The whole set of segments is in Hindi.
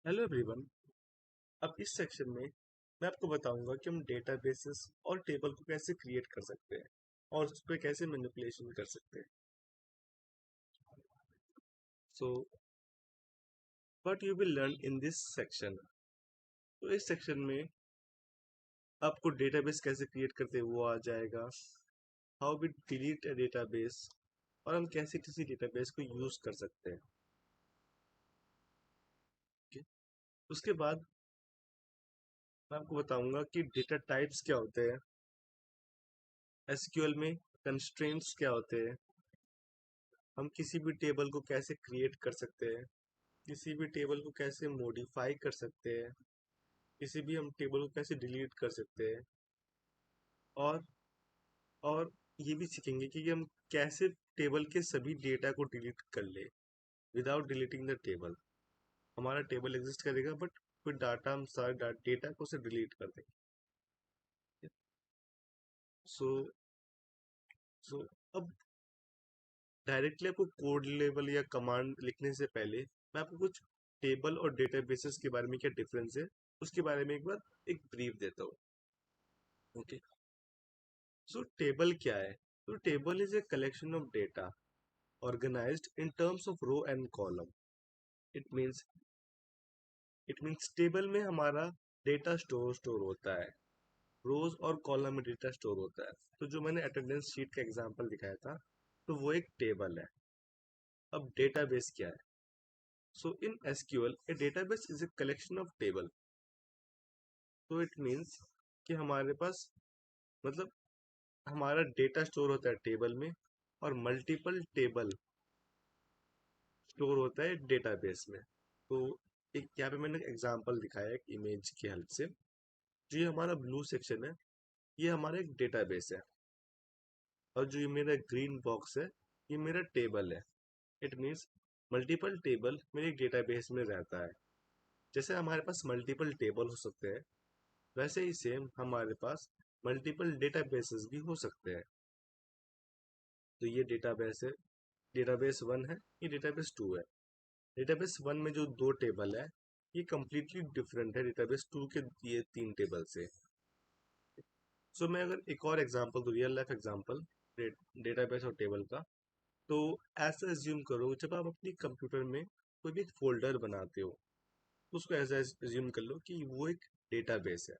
Hello everyone. अब इस सेक्शन में मैं आपको बताऊंगा कि हम डेटाबेसेस और टेबल को कैसे क्रिएट कर सकते हैं और उस पर कैसे मैनिपुलेशन कर सकते हैं। So what you will learn in this section. तो इस सेक्शन में आपको डेटाबेस कैसे क्रिएट करते हैं वो आ जाएगा, how we delete a database, और हम कैसे किसी डेटाबेस को यूज कर सकते हैं। Okay? उसके बाद मैं आपको बताऊंगा कि डेटा टाइप्स क्या होते हैं, एसक्यूएल में कंस्ट्रेंट्स क्या होते हैं, हम किसी भी टेबल को कैसे क्रिएट कर सकते हैं, किसी भी टेबल को कैसे मॉडिफाई कर सकते हैं, किसी भी हम टेबल को कैसे डिलीट कर सकते हैं, और और ये भी सीखेंगे कि हम कैसे टेबल के सभी डेटा को डिलीट कर ले विदाउट डिलीटिंग द टेबल। हमारा टेबल एग्जिस्ट करेगा बट फिर डाटा हम सारे डेटा को से डिलीट कर देंगे। सो सो अब डायरेक्टली आपको कोड लेवल या कमांड लिखने से पहले मैं आपको कुछ टेबल और डेटाबेसेस के बारे में क्या डिफरेंस है उसके बारे में एक बार एक ब्रीफ देता हूँ। ओके, सो टेबल क्या है? तो table is a collection of data organized in terms of row and column. It means table में हमारा डेटा स्टोर होता है, रोज और कॉलम में डेटा स्टोर होता है। तो जो मैंने अटेंडेंस शीट का एग्जांपल दिखाया था, तो वो एक टेबल है। अब डेटाबेस क्या है? So in SQL a database is a collection of table. तो इट मीन्स कि हमारे पास मतलब हमारा डेटा स्टोर होता है टेबल में, और मल्टीपल टेबल स्टोर होता है डेटाबेस में। तो एक यहाँ पे मैंने एग्जांपल दिखाया है इमेज की हेल्प से। जो ये हमारा ब्लू सेक्शन है, ये हमारा एक डेटाबेस है, और जो ये मेरा ग्रीन बॉक्स है, ये मेरा टेबल है। इट मीन्स मल्टीपल टेबल मेरे डेटाबेस में रहता है। जैसे हमारे पास मल्टीपल टेबल हो सकते हैं, वैसे ही सेम हमारे पास मल्टीपल डेटाबेसेस भी हो सकते हैं। तो ये डेटाबेस है, डेटाबेस वन है, ये डेटाबेस टू है। डेटाबेस वन में जो दो टेबल है, ये कम्प्लीटली डिफरेंट है डेटाबेस टू के ये तीन टेबल से। सो मैं अगर एक और एग्जांपल दूँ, रियल लाइफ एग्जांपल डेटाबेस और टेबल का, तो ऐसा एज्यूम करो जब आप अपनी कंप्यूटर में कोई भी एक फोल्डर बनाते हो, तो उसको ऐसा एज्यूम कर लो कि वो एक डेटाबेस है।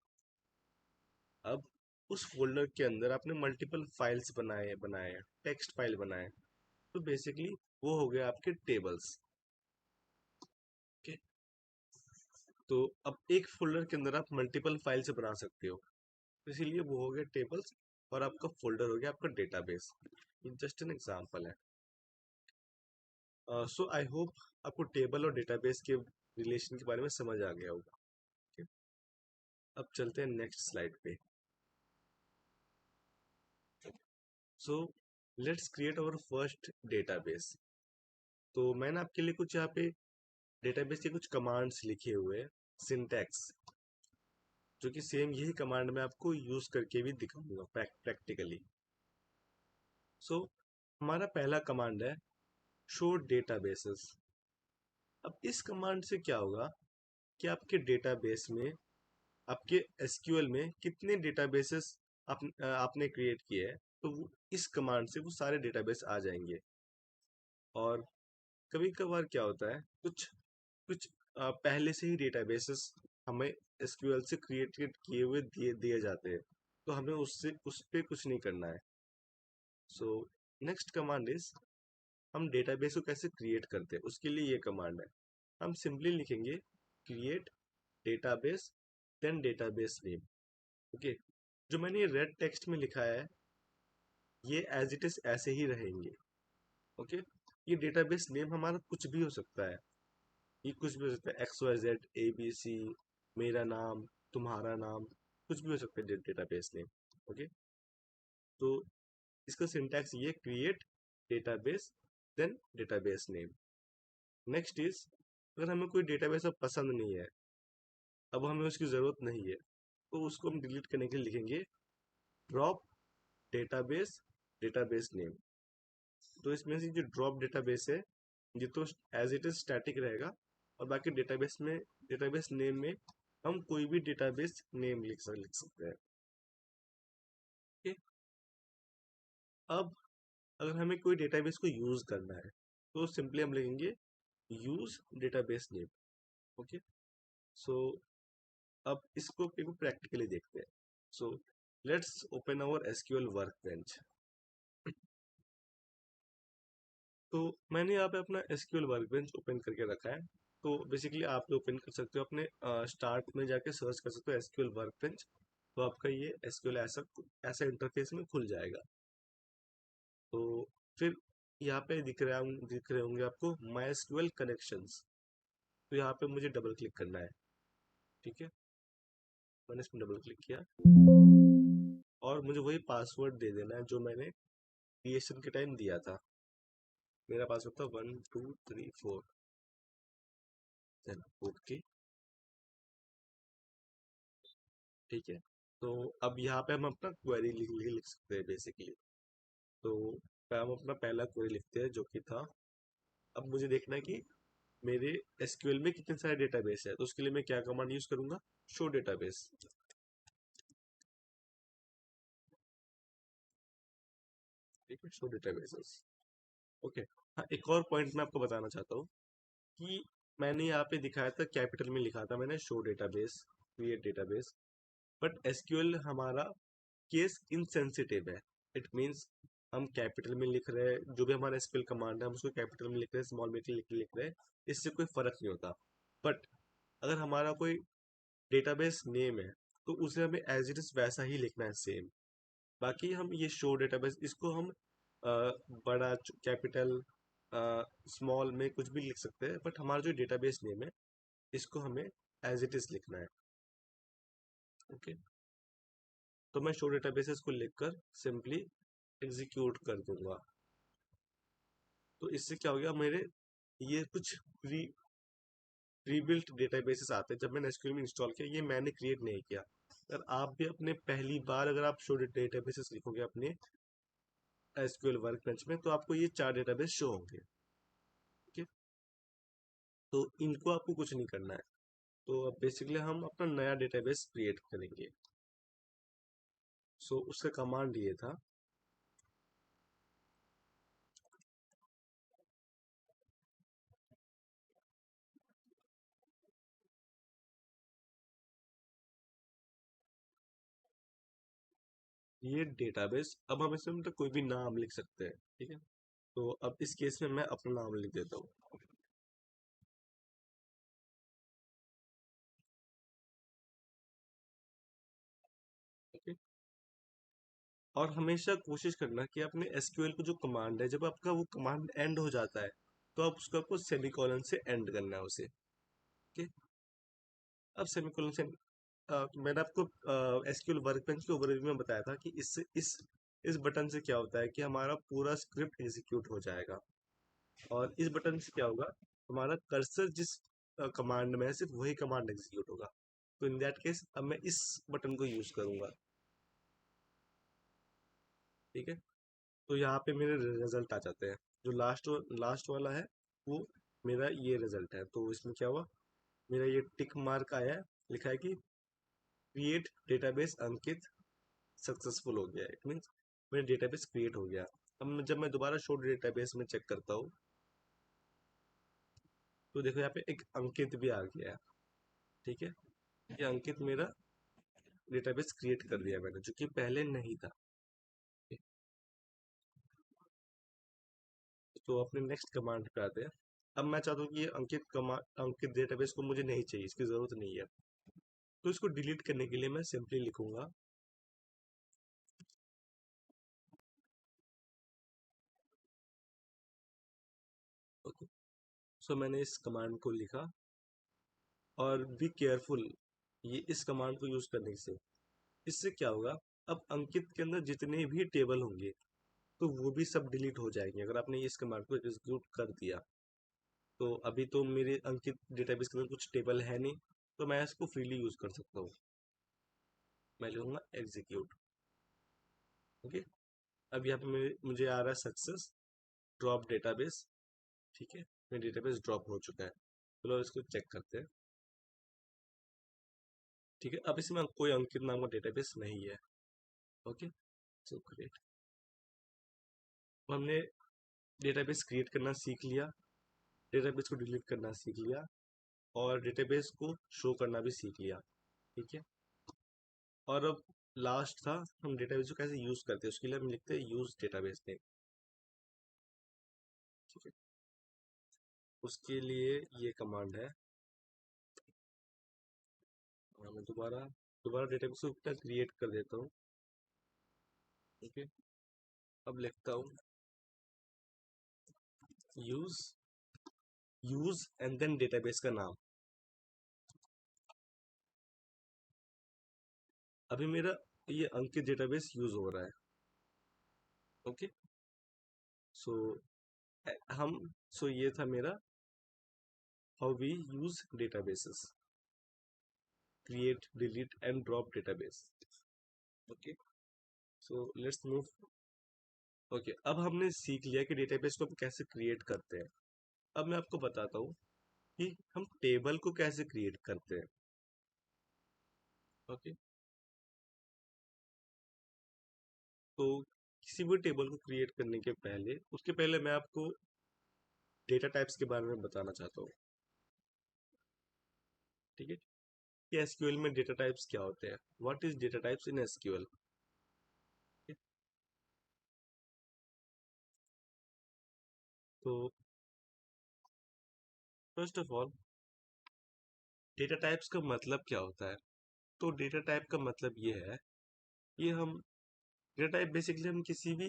अब उस फोल्डर के अंदर आपने मल्टीपल फाइल्स बनाए बनाए टेक्स्ट फाइल बनाए, तो बेसिकली वो हो गया आपके टेबल्स। ओके, तो अब एक फोल्डर के अंदर आप मल्टीपल फाइल से बना सकते हो, तो इसीलिए वो हो गया टेबल्स, और आपका फोल्डर हो गया आपका डेटाबेस। जस्ट एन एग्जांपल है। सो आई होप आपको टेबल और डेटाबेस के रिलेशन के बारे में समझ आ गया होगा। Okay? अब चलते हैं नेक्स्ट स्लाइड पे। So let's create our first database. तो मैंने आपके लिए कुछ यहाँ पे डेटाबेस के कुछ कमांड्स लिखे हुए हैं, सिंटैक्स, जो कि सेम यही कमांड मैं आपको यूज करके भी दिखाऊंगा प्रैक्टिकली। सो हमारा पहला कमांड है शो डेटाबेसेस। अब इस कमांड से क्या होगा कि आपके डेटाबेस में, आपके एसक्यूएल में कितने डेटाबेसेस आपने क्रिएट किए हैं, तो इस कमांड से वो सारे डेटाबेस आ जाएंगे। और कभी कभार क्या होता है, कुछ कुछ पहले से ही डेटाबेसेस हमें एसक्यूएल से क्रिएट किए हुए दिए दिए जाते हैं, तो हमें उससे उस पर कुछ नहीं करना है। सो नेक्स्ट कमांड इज, हम डेटाबेस को कैसे क्रिएट करते हैं उसके लिए ये कमांड है। हम सिंपली लिखेंगे create database then database name. Okay, जो मैंने ये रेड टेक्स्ट में लिखा है, ये एज इट इज ऐसे ही रहेंगे। ओके, ये डेटाबेस नेम हमारा कुछ भी हो सकता है, ये कुछ भी हो सकता है, X Y Z A B C, मेरा नाम, तुम्हारा नाम, कुछ भी हो सकता है डेटाबेस नेम। ओके, तो इसका सिंटैक्स ये create database then database name. Next is, अगर हमें कोई डेटाबेस अब पसंद नहीं है, अब हमें उसकी ज़रूरत नहीं है, तो उसको हम डिलीट करने के लिए लिखेंगे ड्रॉप डेटाबेस डेटाबेस नेम। तो इसमें से जो ड्रॉप डेटाबेस है, ये तो एज इट इज स्टैटिक रहेगा, और बाकी डेटाबेस नेम में हम कोई भी डेटाबेस नेम लिख सकते हैं। ओके, अब अगर हमें कोई डेटाबेस को यूज करना है तो सिंपली हम लिखेंगे use database name. Okay, so अब इसको एक प्रैक्टिकली देखते हैं। So let's open our SQL workbench. तो मैंने यहाँ पे अपना एसक्यूएल वर्कबेंच ओपन करके रखा है। तो बेसिकली आप भी ओपन कर सकते हो, अपने स्टार्ट में जाके सर्च कर सकते हो एसक्यूएल वर्कबेंच। तो आपका ये एसक्यूएल ऐसा ऐसा इंटरफेस में खुल जाएगा। तो फिर यहाँ पे दिख रहे होंगे आपको माई एसक्यूएल कनेक्शंस। तो यहाँ पे मुझे डबल क्लिक करना है। ठीक है, मैंने इसमें डबल क्लिक किया और मुझे वही पासवर्ड दे देना है जो मैंने क्रिएशन के टाइम दिया था। मेरा पासवर्ड था 1234। Then okay. ठीक है, तो अब यहाँ पे हम अपना क्वेरी लिख सकते हैं बेसिकली। तो हम अपना पहला क्वेरी लिखते हैं जो कि था, अब मुझे देखना है कि मेरे एसक्यूएल में कितने सारे डेटाबेस है। तो उसके लिए मैं क्या कमांड यूज करूंगा, शो डेटाबेस। ठीक है, शो डेटाबेसेस। ओके, हाँ एक और पॉइंट मैं आपको बताना चाहता हूँ कि मैंने यहाँ पे दिखाया था, कैपिटल में लिखा था मैंने show database, create database. But SQL हमारा केस इनसेंसिटिव है। इट मीन्स हम कैपिटल में लिख रहे हैं, जो भी हमारा एसक्यूएल कमांड है हम उसको कैपिटल में लिख रहे हैं, स्मॉल में लिख रहे हैं, इससे कोई फर्क नहीं होता। बट अगर हमारा कोई डेटाबेस नेम है तो उसे हमें एज इट इज वैसा ही लिखना है, सेम। बाकी हम ये शो डेटाबेस, इसको हम बड़ा कैपिटल स्मॉल में कुछ भी लिख सकते हैं, बट हमारा जो डेटाबेस नेम है इसको हमें एज इट इज लिखना है। ओके, तो मैं शो डेटाबेसेस को लिखकर सिंपली एग्जीक्यूट कर दूंगा। तो इससे क्या हो गया, मेरे ये कुछ प्री बिल्ट डेटाबेसेस आते हैं जब मैंने एसक्यूएल में इंस्टॉल किया, ये मैंने क्रिएट नहीं किया। अगर आप भी अपने पहली बार अगर आप शो डेटाबेसेस लिखोगे अपने एसक्यूएल वर्कबेंच में तो आपको ये 4 डेटाबेस शो होंगे। ठीक है, तो इनको आपको कुछ नहीं करना है। तो अब बेसिकली हम अपना नया डेटाबेस क्रिएट करेंगे। सो उसका कमांड ये था, ये डेटाबेस। अब हम इसमें मतलब कोई भी नाम लिख सकते हैं। ठीक है, तो अब इस केस में मैं अपना नाम लिख देता हूँ। ओके, और हमेशा कोशिश करना कि अपने एसक्यूएल को जो कमांड है, जब आपका वो कमांड एंड हो जाता है तो आप उसको आपको सेमीकोलन से एंड करना है उसे। ओके, अब सेमीकोलन से मैंने आपको एसक्यूएल वर्कबेंच के ओवरव्यू में बताया था कि इससे इस बटन से क्या होता है कि हमारा पूरा स्क्रिप्ट एग्जीक्यूट हो जाएगा। और इस बटन से क्या होगा, हमारा कर्सर जिस कमांड में है सिर्फ वही कमांड एग्जीक्यूट होगा। तो इन दैट केस अब मैं इस बटन को यूज करूंगा। ठीक है, तो यहाँ पे मेरे रिजल्ट आ जाते हैं। जो लास्ट वाला है वो मेरा ये रिजल्ट है। तो इसमें क्या हुआ, मेरा ये टिक मार्क आया है, लिखा है कि क्रिएट डेटाबेस अंकित सक्सेसफुल हो गया। इट मीन्स मेरा डेटाबेस क्रिएट हो गया। अब जब मैं दोबारा शो डेटाबेस में चेक करता हूँ तो देखो यहाँ पे एक अंकित भी आ गया है। ठीक है, ये अंकित मेरा डेटाबेस क्रिएट कर दिया मैंने, जो कि पहले नहीं था। तो अपने नेक्स्ट कमांड पे आते हैं। अब मैं चाहता हूँ कि ये अंकित डेटाबेस को मुझे नहीं चाहिए, इसकी जरूरत नहीं है। तो इसको डिलीट करने के लिए मैं सिंपली लिखूंगा ओके। सो मैंने इस कमांड को लिखा, और बी केयरफुल ये इस कमांड को यूज करने से, इससे क्या होगा, अब अंकित के अंदर जितने भी टेबल होंगे तो वो भी सब डिलीट हो जाएंगे अगर आपने इस कमांड को एग्जीक्यूट कर दिया। तो अभी तो मेरे अंकित डेटाबेस के अंदर कुछ टेबल है नहीं, तो मैं इसको फ्रीली यूज कर सकता हूँ। मैं लिखूंगा एग्जीक्यूट। ओके, अब यहाँ पे मुझे आ रहा है सक्सेस ड्रॉप डेटाबेस। ठीक है, मेरा डेटाबेस ड्रॉप हो चुका है। चलो इसको चेक करते हैं। ठीक है, अब इसमें कोई अंकित नाम का डेटाबेस नहीं है। Okay, so great. हमने डेटाबेस क्रिएट करना सीख लिया, डेटाबेस को डिलीट करना सीख लिया, और डेटाबेस को शो करना भी सीख लिया। ठीक है, और अब लास्ट था हम डेटाबेस को कैसे यूज करते हैं, उसके लिए हम लिखते हैं यूज डेटाबेस नेम। ठीक है, उसके लिए ये कमांड है। मैं दोबारा दोबारा डेटाबेस को क्रिएट कर देता हूँ। ओके, अब लिखता हूँ use use and then database का नाम। अभी मेरा ये अंकित डेटाबेस यूज हो रहा है। ओके, सो हम सो ये था मेरा how we use databases, create delete and drop database. Okay, so let's move. Okay, अब हमने सीख लिया कि डेटाबेस को हम कैसे क्रिएट करते हैं। अब मैं आपको बताता हूँ कि हम टेबल को कैसे क्रिएट करते हैं। ओके, तो किसी भी टेबल को क्रिएट करने के पहले उसके पहले मैं आपको डेटा टाइप्स के बारे में बताना चाहता हूँ। ठीक है, कि एसक्यूएल में डेटा टाइप्स क्या होते हैं, what is data types in SQL. तो first of all data types का मतलब क्या होता है। तो डेटा टाइप का मतलब ये है कि हम डेटा टाइप बेसिकली हम किसी भी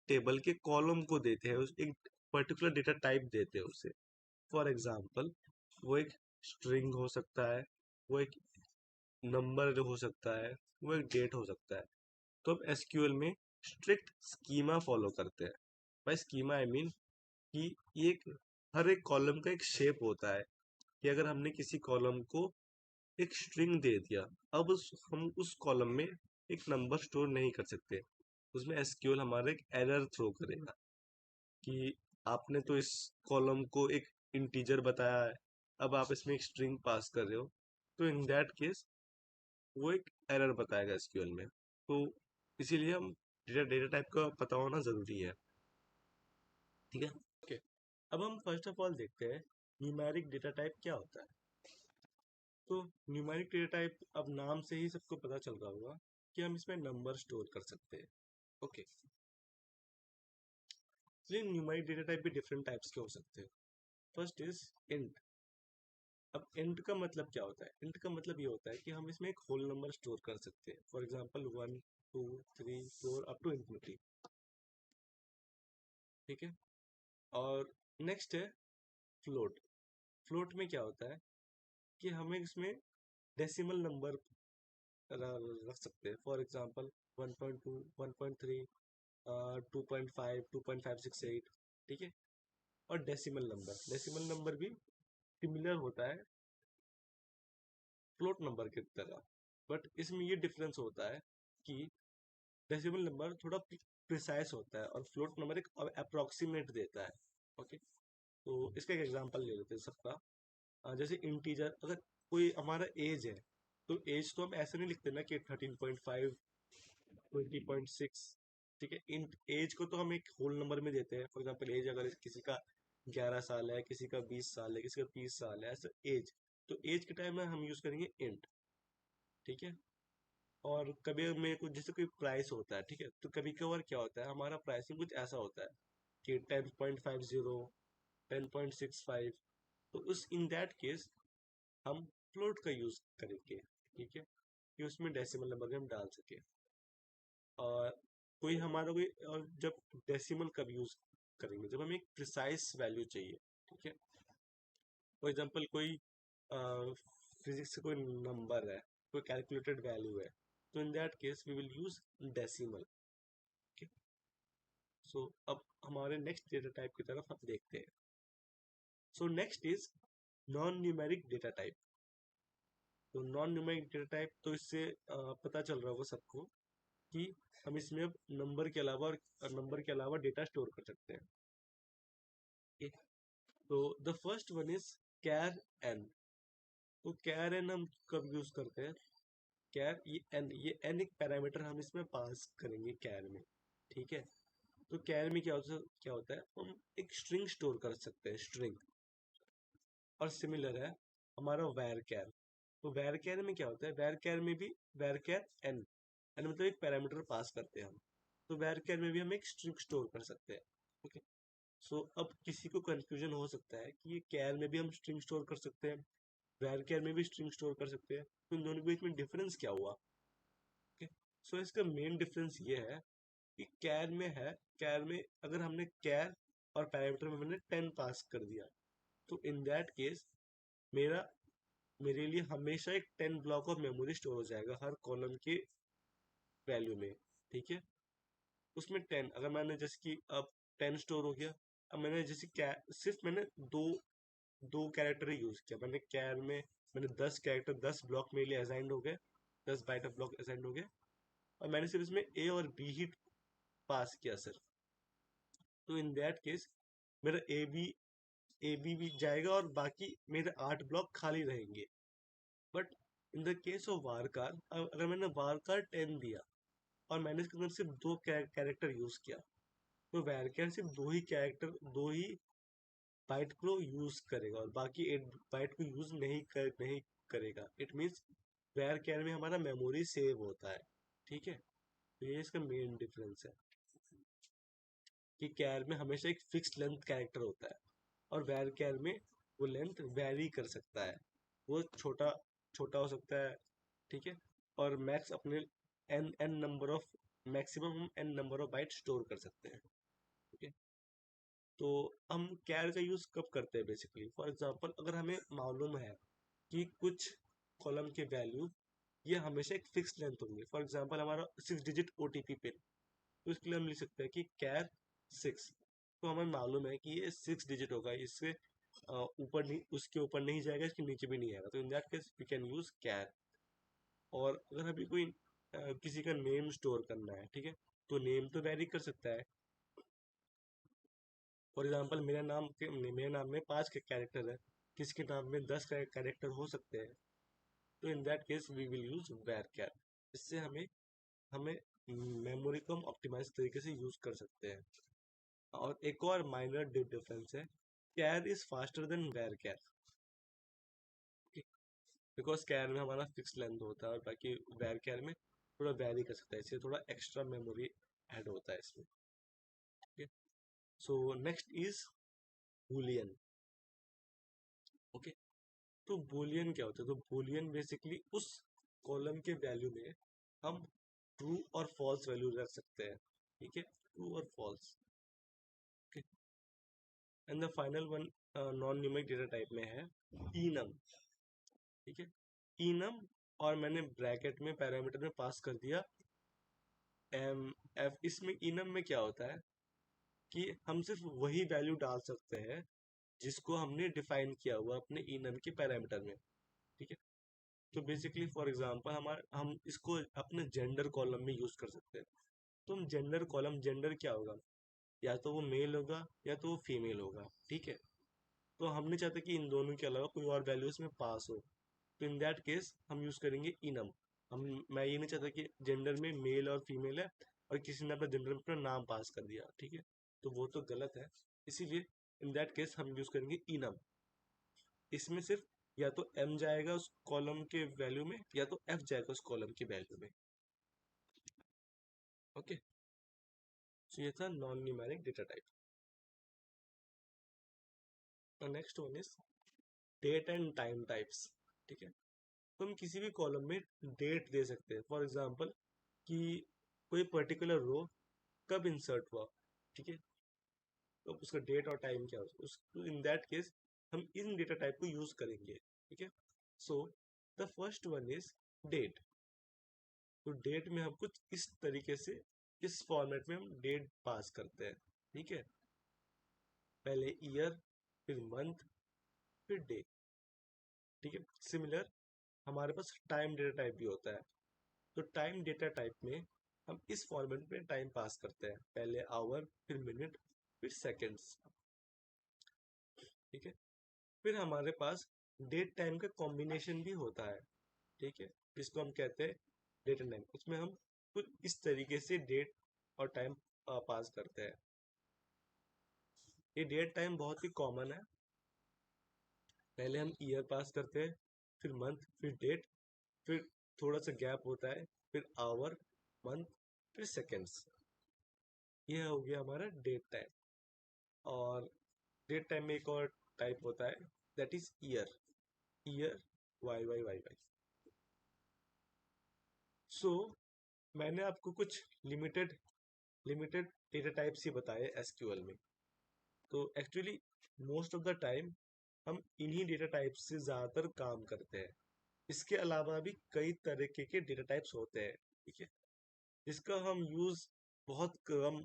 टेबल के कॉलम को देते हैं, उस एक पर्टिकुलर डेटा टाइप देते हैं उसे। फॉर एग्जांपल वो एक स्ट्रिंग हो सकता है, वो एक नंबर हो सकता है, वो एक डेट हो सकता है। तो हम एसक्यूएल में स्ट्रिक्ट स्कीमा फॉलो करते हैं। बाय स्कीमा आई मीन कि ये हर एक कॉलम का एक शेप होता है, कि अगर हमने किसी कॉलम को एक स्ट्रिंग दे दिया, अब हम उस कॉलम में एक नंबर स्टोर नहीं कर सकते। उसमें एसक्यूएल हमारा एक एरर थ्रो करेगा कि आपने तो इस कॉलम को एक इंटीजर बताया है, अब आप इसमें एक स्ट्रिंग पास कर रहे हो। तो इन दैट केस वो एक एरर बताएगा एसक्यूएल में। तो इसीलिए हम डेटा डेटा टाइप का पता होना जरूरी है। ठीक है, ओके। अब हम फर्स्ट ऑफ ऑल देखते हैं न्यूमेरिक डेटा टाइप क्या होता है। तो न्यूमेरिक डेटा टाइप, अब नाम से ही सबको पता चल रहा होगा कि हम इसमें नंबर स्टोर कर सकते हैं। ओके, इसलिए न्यूमेरिक डेटा टाइप भी डिफरेंट टाइप्स के हो सकते हैं। First is int. अब इंट का मतलब क्या होता है। इंट का मतलब ये होता है कि हम इसमें एक होल नंबर स्टोर कर सकते हैं, for example 1 2 3 4 up to infinity. ठीक है, और नेक्स्ट है फ्लोट। फ्लोट में क्या होता है कि हमें इसमें डेसिमल नंबर रख सकते हैं, फॉर एग्जांपल 1.2 1.3 2.5 2.568। ठीक है, और डेसिमल नंबर भी सिमिलर होता है फ्लोट नंबर की तरह, बट इसमें ये डिफरेंस होता है कि डेसिमल नंबर थोड़ा प्रिसाइज होता है और फ्लोट नंबर एक अप्रोक्सीमेट देता है। ओके, तो इसका एक एग्जांपल ले लेते हैं सबका। जैसे इंटीजर, अगर कोई हमारा एज है, तो एज तो हम ऐसे नहीं लिखते ना कि 13.5 20.6। ठीक है, इन एज को तो हम एक होल नंबर में देते हैं। फॉर एग्जांपल एज अगर किसी का 11 साल है, किसी का 20 साल है, किसी का 30 साल है, ऐसा एज। तो एज के टाइम में हम यूज करेंगे इंट। ठीक है, और कभी मेरे को जैसे कोई प्राइस होता है, ठीक है, तो कभी कभार क्या होता है हमारा प्राइसिंग कुछ ऐसा होता है कि 10.50 10.65। तो उस इन दैट केस हम फ्लोट का यूज करेंगे। ठीक है, कि उसमें डेसिमल नंबर भी हम डाल सके। और कोई हमारा कोई और जब डेसिमल कब यूज करेंगे, जब हमें एक प्रिसाइज वैल्यू चाहिए। ठीक है, फॉर एग्जांपल कोई फिजिक्स से कोई नंबर है, कोई कैलकुलेटेड वैल्यू है, तो in that case we will use decimal. So अब हमारे नेक्स्ट डेटा टाइप की तरफ हम देखते हैं। सो next is non numeric data type. तो नॉन न्यूमेरिक डेटा टाइप, तो इससे पता चल रहा होगा सबको कि हम इसमें अब नंबर के अलावा और नंबर के अलावा डेटा स्टोर कर सकते हैं। Okay? तो the first one is char N. तो कैर एन हम कब यूज करते हैं? कैर ये एन एक पैरामीटर हम इसमें पास करेंगे कैर में, ठीक है। तो कैर में क्या होता है, हम एक स्ट्रिंग स्टोर कर सकते हैं, स्ट्रिंग। और सिमिलर है हमारा वैर कैर। तो वैर कैर में क्या होता है, वैर कैर में भी वैर कैर एन, एन मतलब एक पैरामीटर पास करते हैं हम। तो वैर कैर में भी हम एक स्ट्रिंग स्टोर कर सकते हैं, ओके। सो अब किसी को कंफ्यूजन हो सकता है कि ये कैर में भी हम स्ट्रिंग स्टोर कर सकते हैं, वैर कैर में भी स्ट्रिंग स्टोर कर सकते हैं, तो इन दोनों के बीच में डिफरेंस क्या हुआ? ओके। सो इसका मेन डिफरेंस ये है कि कैर में अगर हमने कैर और पैरामीटर में मैंने 10 पास कर दिया, तो इन दैट केस मेरा मेरे लिए हमेशा एक 10 ब्लॉक ऑफ मेमोरी स्टोर हो जाएगा हर कॉलम के वैल्यू में, ठीक है। उसमें 10 अगर मैंने जैसे कि अब 10 स्टोर हो गया, अब मैंने जैसे क्या सिर्फ मैंने दो दो कैरेक्टर ही यूज किया, मैंने कैर में मैंने 10 कैरेक्टर 10 ब्लॉक मेरे लिए असाइंड हो गए, 10 बाइट ऑफ ब्लॉक असाइंड हो गए, और मैंने सिर्फ इसमें ए और बी ही पास किया सिर्फ। तो इन दैट केस मेरा ए बी भी जाएगा और बाकी मेरे 8 ब्लॉक खाली रहेंगे। But in the case of worker, अगर मैंने वारकार 10 दिया और मैंने इसके अंदर सिर्फ दो कैरेक्टर यूज किया, तो वैरकर सिर्फ दो ही बाइट को यूज करेगा और बाकी 8 बाइट को यूज नहीं करेगा। इट मीन्स वैरकर में हमारा मेमोरी सेव होता है, ठीक है। तो ये इसका मेन डिफरेंस है कि कैर में हमेशा एक फिक्स लेंथ कैरेक्टर होता है और वैर कैर में वो लेंथ वेरी कर सकता है, वो छोटा छोटा हो सकता है, ठीक है। और मैक्स अपने n n number of maximum हम n number of byte store कर सकते हैं, ठीक है। तो हम कैर का यूज कब करते हैं? बेसिकली फॉर एग्जांपल अगर हमें मालूम है कि कुछ कॉलम के वैल्यू ये हमेशा एक फिक्स लेंथ होंगे, फॉर एग्जांपल हमारा 6 डिजिट ओटीपी पिन, तो इसके लिए हम लिख सकते हैं कि कैर 6। तो हमें मालूम है कि ये 6 डिजिट होगा, इससे ऊपर नहीं, उसके ऊपर नहीं जाएगा, इसके नीचे भी नहीं आएगा, तो in that case we can use char. और अगर अभी कोई किसी का नेम स्टोर करना है, ठीक है, तो नेम तो वेरी कर सकता है। फॉर एग्जाम्पल मेरे नाम में 5 कैरेक्टर है, किसी के नाम में 10 कैरेक्टर हो सकते हैं, तो in that case we will use varchar. इससे हमें हमें मेमोरी को हम ऑप्टिमाइज तरीके से यूज कर सकते हैं। और एक और माइनर डिफरेंस है, char is faster than varchar, because char में हमारा फिक्स लेंथ होता है और बाकी वेर कैर में थोड़ा वेरी कर सकता है, इससे थोड़ा एक्स्ट्रा मेमोरी ऐड होता है इसमें, ठीक है। सो नेक्स्ट इज बूलियन, ओके। तो बूलियन क्या होता है? तो बूलियन बेसिकली उस कॉलम के वैल्यू में हम ट्रू और फॉल्स वैल्यू रख सकते हैं, ठीक है, ट्रू और false, okay. And the final one non numeric data type में है इनम, ठीक है। इनम और मैंने ब्रैकेट में पैरामीटर में पास कर दिया एम एफ। इसमें इनम में क्या होता है कि हम सिर्फ वही वैल्यू डाल सकते हैं जिसको हमने डिफाइन किया हुआ अपने इनम के पैरामीटर में, ठीक है। तो बेसिकली फॉर एग्जांपल हम इसको अपने जेंडर कॉलम में यूज कर सकते हैं। तो हम जेंडर कॉलम, जेंडर क्या होगा, या तो वो मेल होगा या तो वो फीमेल होगा, ठीक है। तो हम नहीं चाहते कि इन दोनों के अलावा कोई और वैल्यू इसमें पास हो, तो इन दैट केस हम यूज करेंगे इनम। मैं ये नहीं चाहता कि जेंडर में मेल और फीमेल है और किसी ने अपना जेंडर में अपना नाम पास कर दिया, ठीक है, तो वो तो गलत है। इसीलिए इन दैट केस हम यूज करेंगे इनम। इसमें सिर्फ या तो एम जाएगा उस कॉलम के वैल्यू में या तो एफ जाएगा उस कॉलम की वैल्यू में, ओके। सो ये था non numeric data type. Next one is date and time types, ठीक है। तो हम किसी भी कॉलम में डेट दे सकते हैं, फॉर एग्जांपल कि कोई पर्टिकुलर रो कब इंसर्ट हुआ, ठीक है, तो उसका डेट और टाइम क्या हो उस इन दैट केस हम इन डेटा टाइप को यूज करेंगे, ठीक है। So the first one is date. तो डेट में हम कुछ इस तरीके से इस फॉर्मेट में हम डेट पास करते हैं, ठीक है। पहले ईयर, फिर मंथ, फिर डे, ठीक है। सिमिलर हमारे पास टाइम डेटा टाइप भी होता है। तो टाइम डेटा टाइप में हम इस फॉर्मेट में टाइम पास करते हैं, पहले आवर, फिर मिनट, फिर सेकंड्स, ठीक है। फिर हमारे पास डेट टाइम का कॉम्बिनेशन भी होता है, ठीक है, जिसको हम कहते हैं डेट एंड टाइम। उसमें हम कुछ इस तरीके से डेट और टाइम पास करते हैं। ये डेट टाइम बहुत ही कॉमन है। पहले हम ईयर पास करते हैं, फिर मंथ, फिर डेट, फिर थोड़ा सा गैप होता है, फिर आवर, मंथ, फिर सेकेंड्स। ये हो गया हमारा डेट टाइम। और डेट टाइम में एक और टाइप होता है, that is year. Year, Y Y Y Y. So मैंने आपको कुछ लिमिटेड लिमिटेड डेटा टाइप्स ही बताए एसक्यूएल में। तो actually most of the time हम इन्हीं डेटा टाइप्स से ज़्यादातर काम करते हैं। इसके अलावा भी कई तरीके के डेटा टाइप्स होते हैं, ठीक है, जिसका हम यूज़ बहुत कम,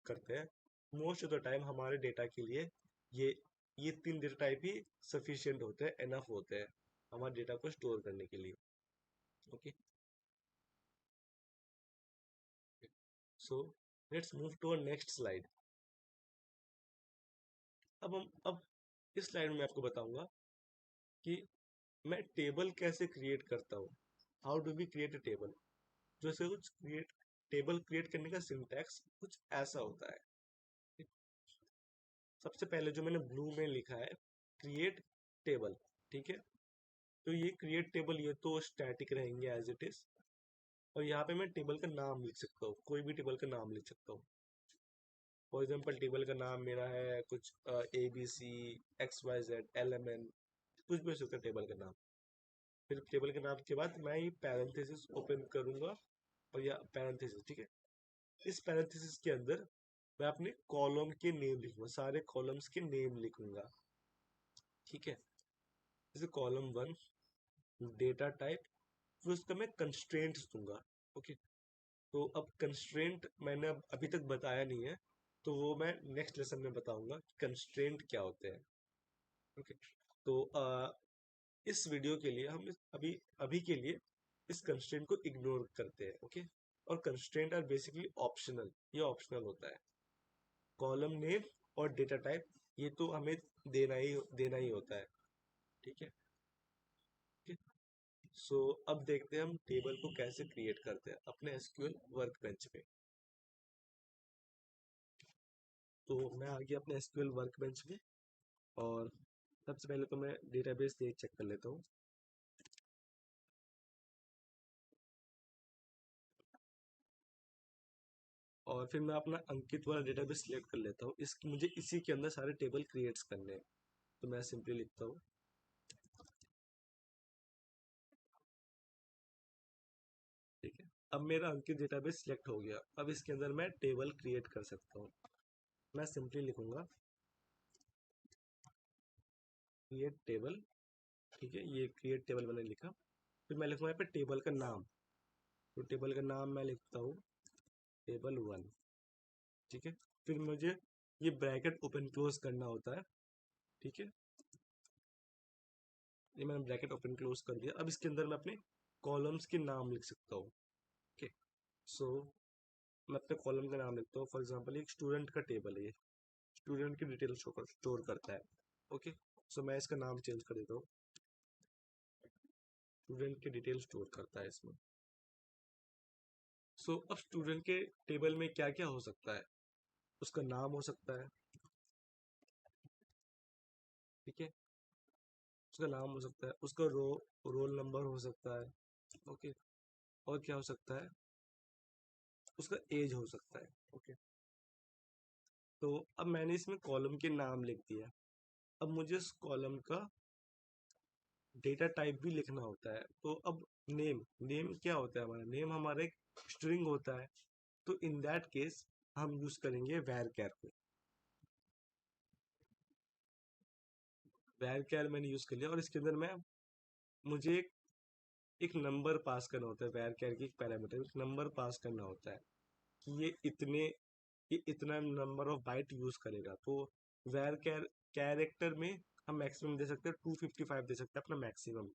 करते हैं। मोस्ट ऑफ द टाइम हमारे डेटा के लिए ये ये तीन डेटा टाइप ही सफिशिएंट होते हैं, एनफ होते हैं हमारे डेटा को स्टोर करने के लिए। Okay, so let's move to our next slide. अब इस स्लाइड में आपको बताऊंगा कि मैं टेबल कैसे क्रिएट करता हूँ। How do we create a table. जैसे कुछ टेबल क्रिएट करने का सिंटैक्स कुछ ऐसा होता है। सबसे पहले जो मैंने ब्लू में लिखा है, क्रिएट टेबल, ठीक है। तो ये क्रिएट टेबल, ये तो स्टैटिक रहेंगे एज इट इज। और यहाँ पे मैं टेबल का नाम लिख सकता हूँ, कोई भी टेबल का नाम लिख सकता हूँ। फॉर एग्जाम्पल टेबल का नाम मेरा है कुछ ABC, XYZ, LMN, कुछ भी हो सकता है टेबल का नाम। फिर टेबल के नाम के बाद मैं ये पैरेंथेसिस ओपन करूंगा, और या पैरेंथेसिस, ठीक है। इस पैरेंथेसिस के अंदर मैं अपने कॉलम के नेम लिखूंगा, सारे कॉलम्स के नेम लिखूंगा, ठीक है। जैसे कॉलम 1 डेटा टाइप, फिर उसका मैं कंस्ट्रेंट्स दूंगा। ओके, तो अब कंस्ट्रेंट मैंने अभी तक बताया नहीं है, तो वो मैं नेक्स्ट लेसन में बताऊंगा कि कंस्ट्रेंट क्या होते हैं। ओके, तो इस वीडियो के लिए हम अभी अभी के लिए इस कंस्ट्रेंट को इग्नोर करते हैं। ओके, और कंस्ट्रेंट आर बेसिकली ऑप्शनल, ये ऑप्शनल होता है। कॉलम नेम और डेटा टाइप ये तो हमें देना ही होता है, ठीक है। सो अब देखते हैं हम टेबल को कैसे क्रिएट करते हैं अपने एसक्यूएल वर्कबेंच पे। तो मैं आ गया अपने एसक्यूएल वर्कबेंच में, और सबसे पहले तो मैं डेटाबेस चेक कर लेता हूँ। और फिर मैं अपना अंकित वाला डेटाबेस सिलेक्ट कर लेता हूँ। मुझे इसी के अंदर सारे टेबल क्रिएट्स करने हैं। तो मैं सिंपली लिखता हूँ, ठीक है। अब मेरा अंकित डेटाबेस सिलेक्ट हो गया। अब इसके अंदर मैं टेबल क्रिएट कर सकता हूँ। मैं सिंपली लिखूंगा क्रिएट टेबल, ठीक है। ये क्रिएट टेबल मैंने लिखा। फिर मैं लिखूंगा यहाँ पे टेबल का नाम। तो टेबल का नाम मैं लिखता हूँ टेबल 1, ठीक है। फिर मुझे ये ब्रैकेट ओपन क्लोज करना होता है, ठीक है। ये मैंने ब्रैकेट ओपन क्लोज कर दिया। अब इसके अंदर मैं अपने कॉलम्स के नाम लिख सकता हूँ, ओके। सो मैं अपने कॉलम का नाम लिखता हूँ। फॉर एग्जांपल एक स्टूडेंट का टेबल है, ये स्टूडेंट की डिटेल स्टोर करता है, ओके। सो मैं इसका नाम चेंज कर देता हूँ, स्टूडेंट की डिटेल स्टोर करता है इसमें। सो अब स्टूडेंट के टेबल में क्या क्या हो सकता है, उसका नाम हो सकता है, ठीक है। उसका नाम हो सकता है, उसका रोल नंबर हो सकता है, ओके। और क्या हो सकता है, उसका एज हो सकता है, ओके। तो अब मैंने इसमें कॉलम के नाम लिख दिया। अब मुझे उस कॉलम का डेटा टाइप भी लिखना होता है। तो अब नेम नेम क्या होता है, हमारा नेम हमारा एक स्ट्रिंग होता है। तो इन दैट केस हम यूज करेंगे वैर को। वैर मैंने यूज कर लिया, और इसके अंदर मैं मुझे एक नंबर पास करना होता है। वैर की एक पैरामीटर, एक नंबर पास करना होता है कि ये इतना नंबर ऑफ बाइट यूज करेगा। तो वैर कैरेक्टर में हम मैक्सिमम दे सकते हैं 255 दे सकते हैं अपना मैक्सिमम।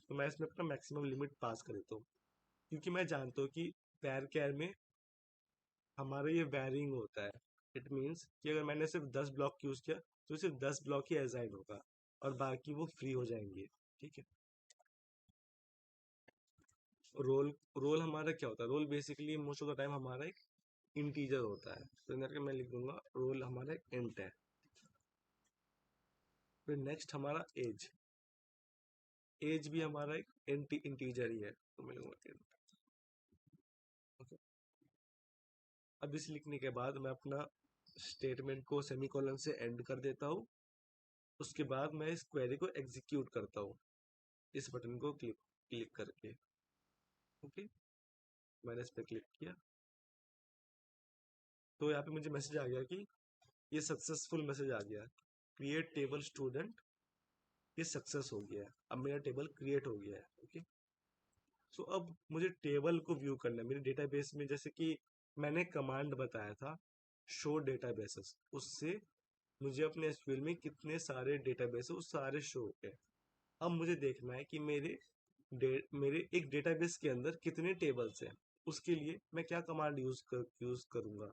तो मैं इसमें अपना मैक्सिमम लिमिट पास कर देता हूँ, क्योंकि मैं जानता हूँ कि वैर कैर में हमारा ये वैरिंग होता है। इट मीन्स कि अगर मैंने सिर्फ 10 ब्लॉक यूज किया तो सिर्फ 10 ब्लॉक ही असाइन होगा और बाकी वो फ्री हो जाएंगे। ठीक है। रोल रोल हमारा क्या होता है? Roll basically most of the time हमारा एक इंटीजर होता है, तो इधर के मैं लिख दूंगा रोल हमारा एक इंट है। फिर नेक्स्ट हमारा एज, एज भी हमारा एक इंटीजर ही है, तो मैं लूंगा int। ओके। अब इस लिखने के बाद मैं अपना स्टेटमेंट को सेमीकोलन से एंड कर देता हूँ। उसके बाद मैं इस क्वेरी को एग्जीक्यूट करता हूँ इस बटन को क्लिक क्लिक करके। ओके, मैंने इस पर क्लिक किया तो यहाँ पे मुझे मैसेज आ गया कि ये सक्सेसफुल मैसेज आ गया, क्रिएट टेबल स्टूडेंट, ये सक्सेस हो गया है, अब मेरा टेबल क्रिएट हो गया है। ओके। सो अब मुझे टेबल को व्यू करना है मेरे डेटाबेस में, जैसे कि मैंने कमांड बताया था शो डेटाबेसेस, उससे मुझे अपने एसक्यूएल में कितने सारे डेटाबेस है वो सारे शो हो गए। अब मुझे देखना है कि मेरे एक डेटाबेस के अंदर कितने टेबल्स हैं, उसके लिए मैं क्या कमांड यूज करूंगा।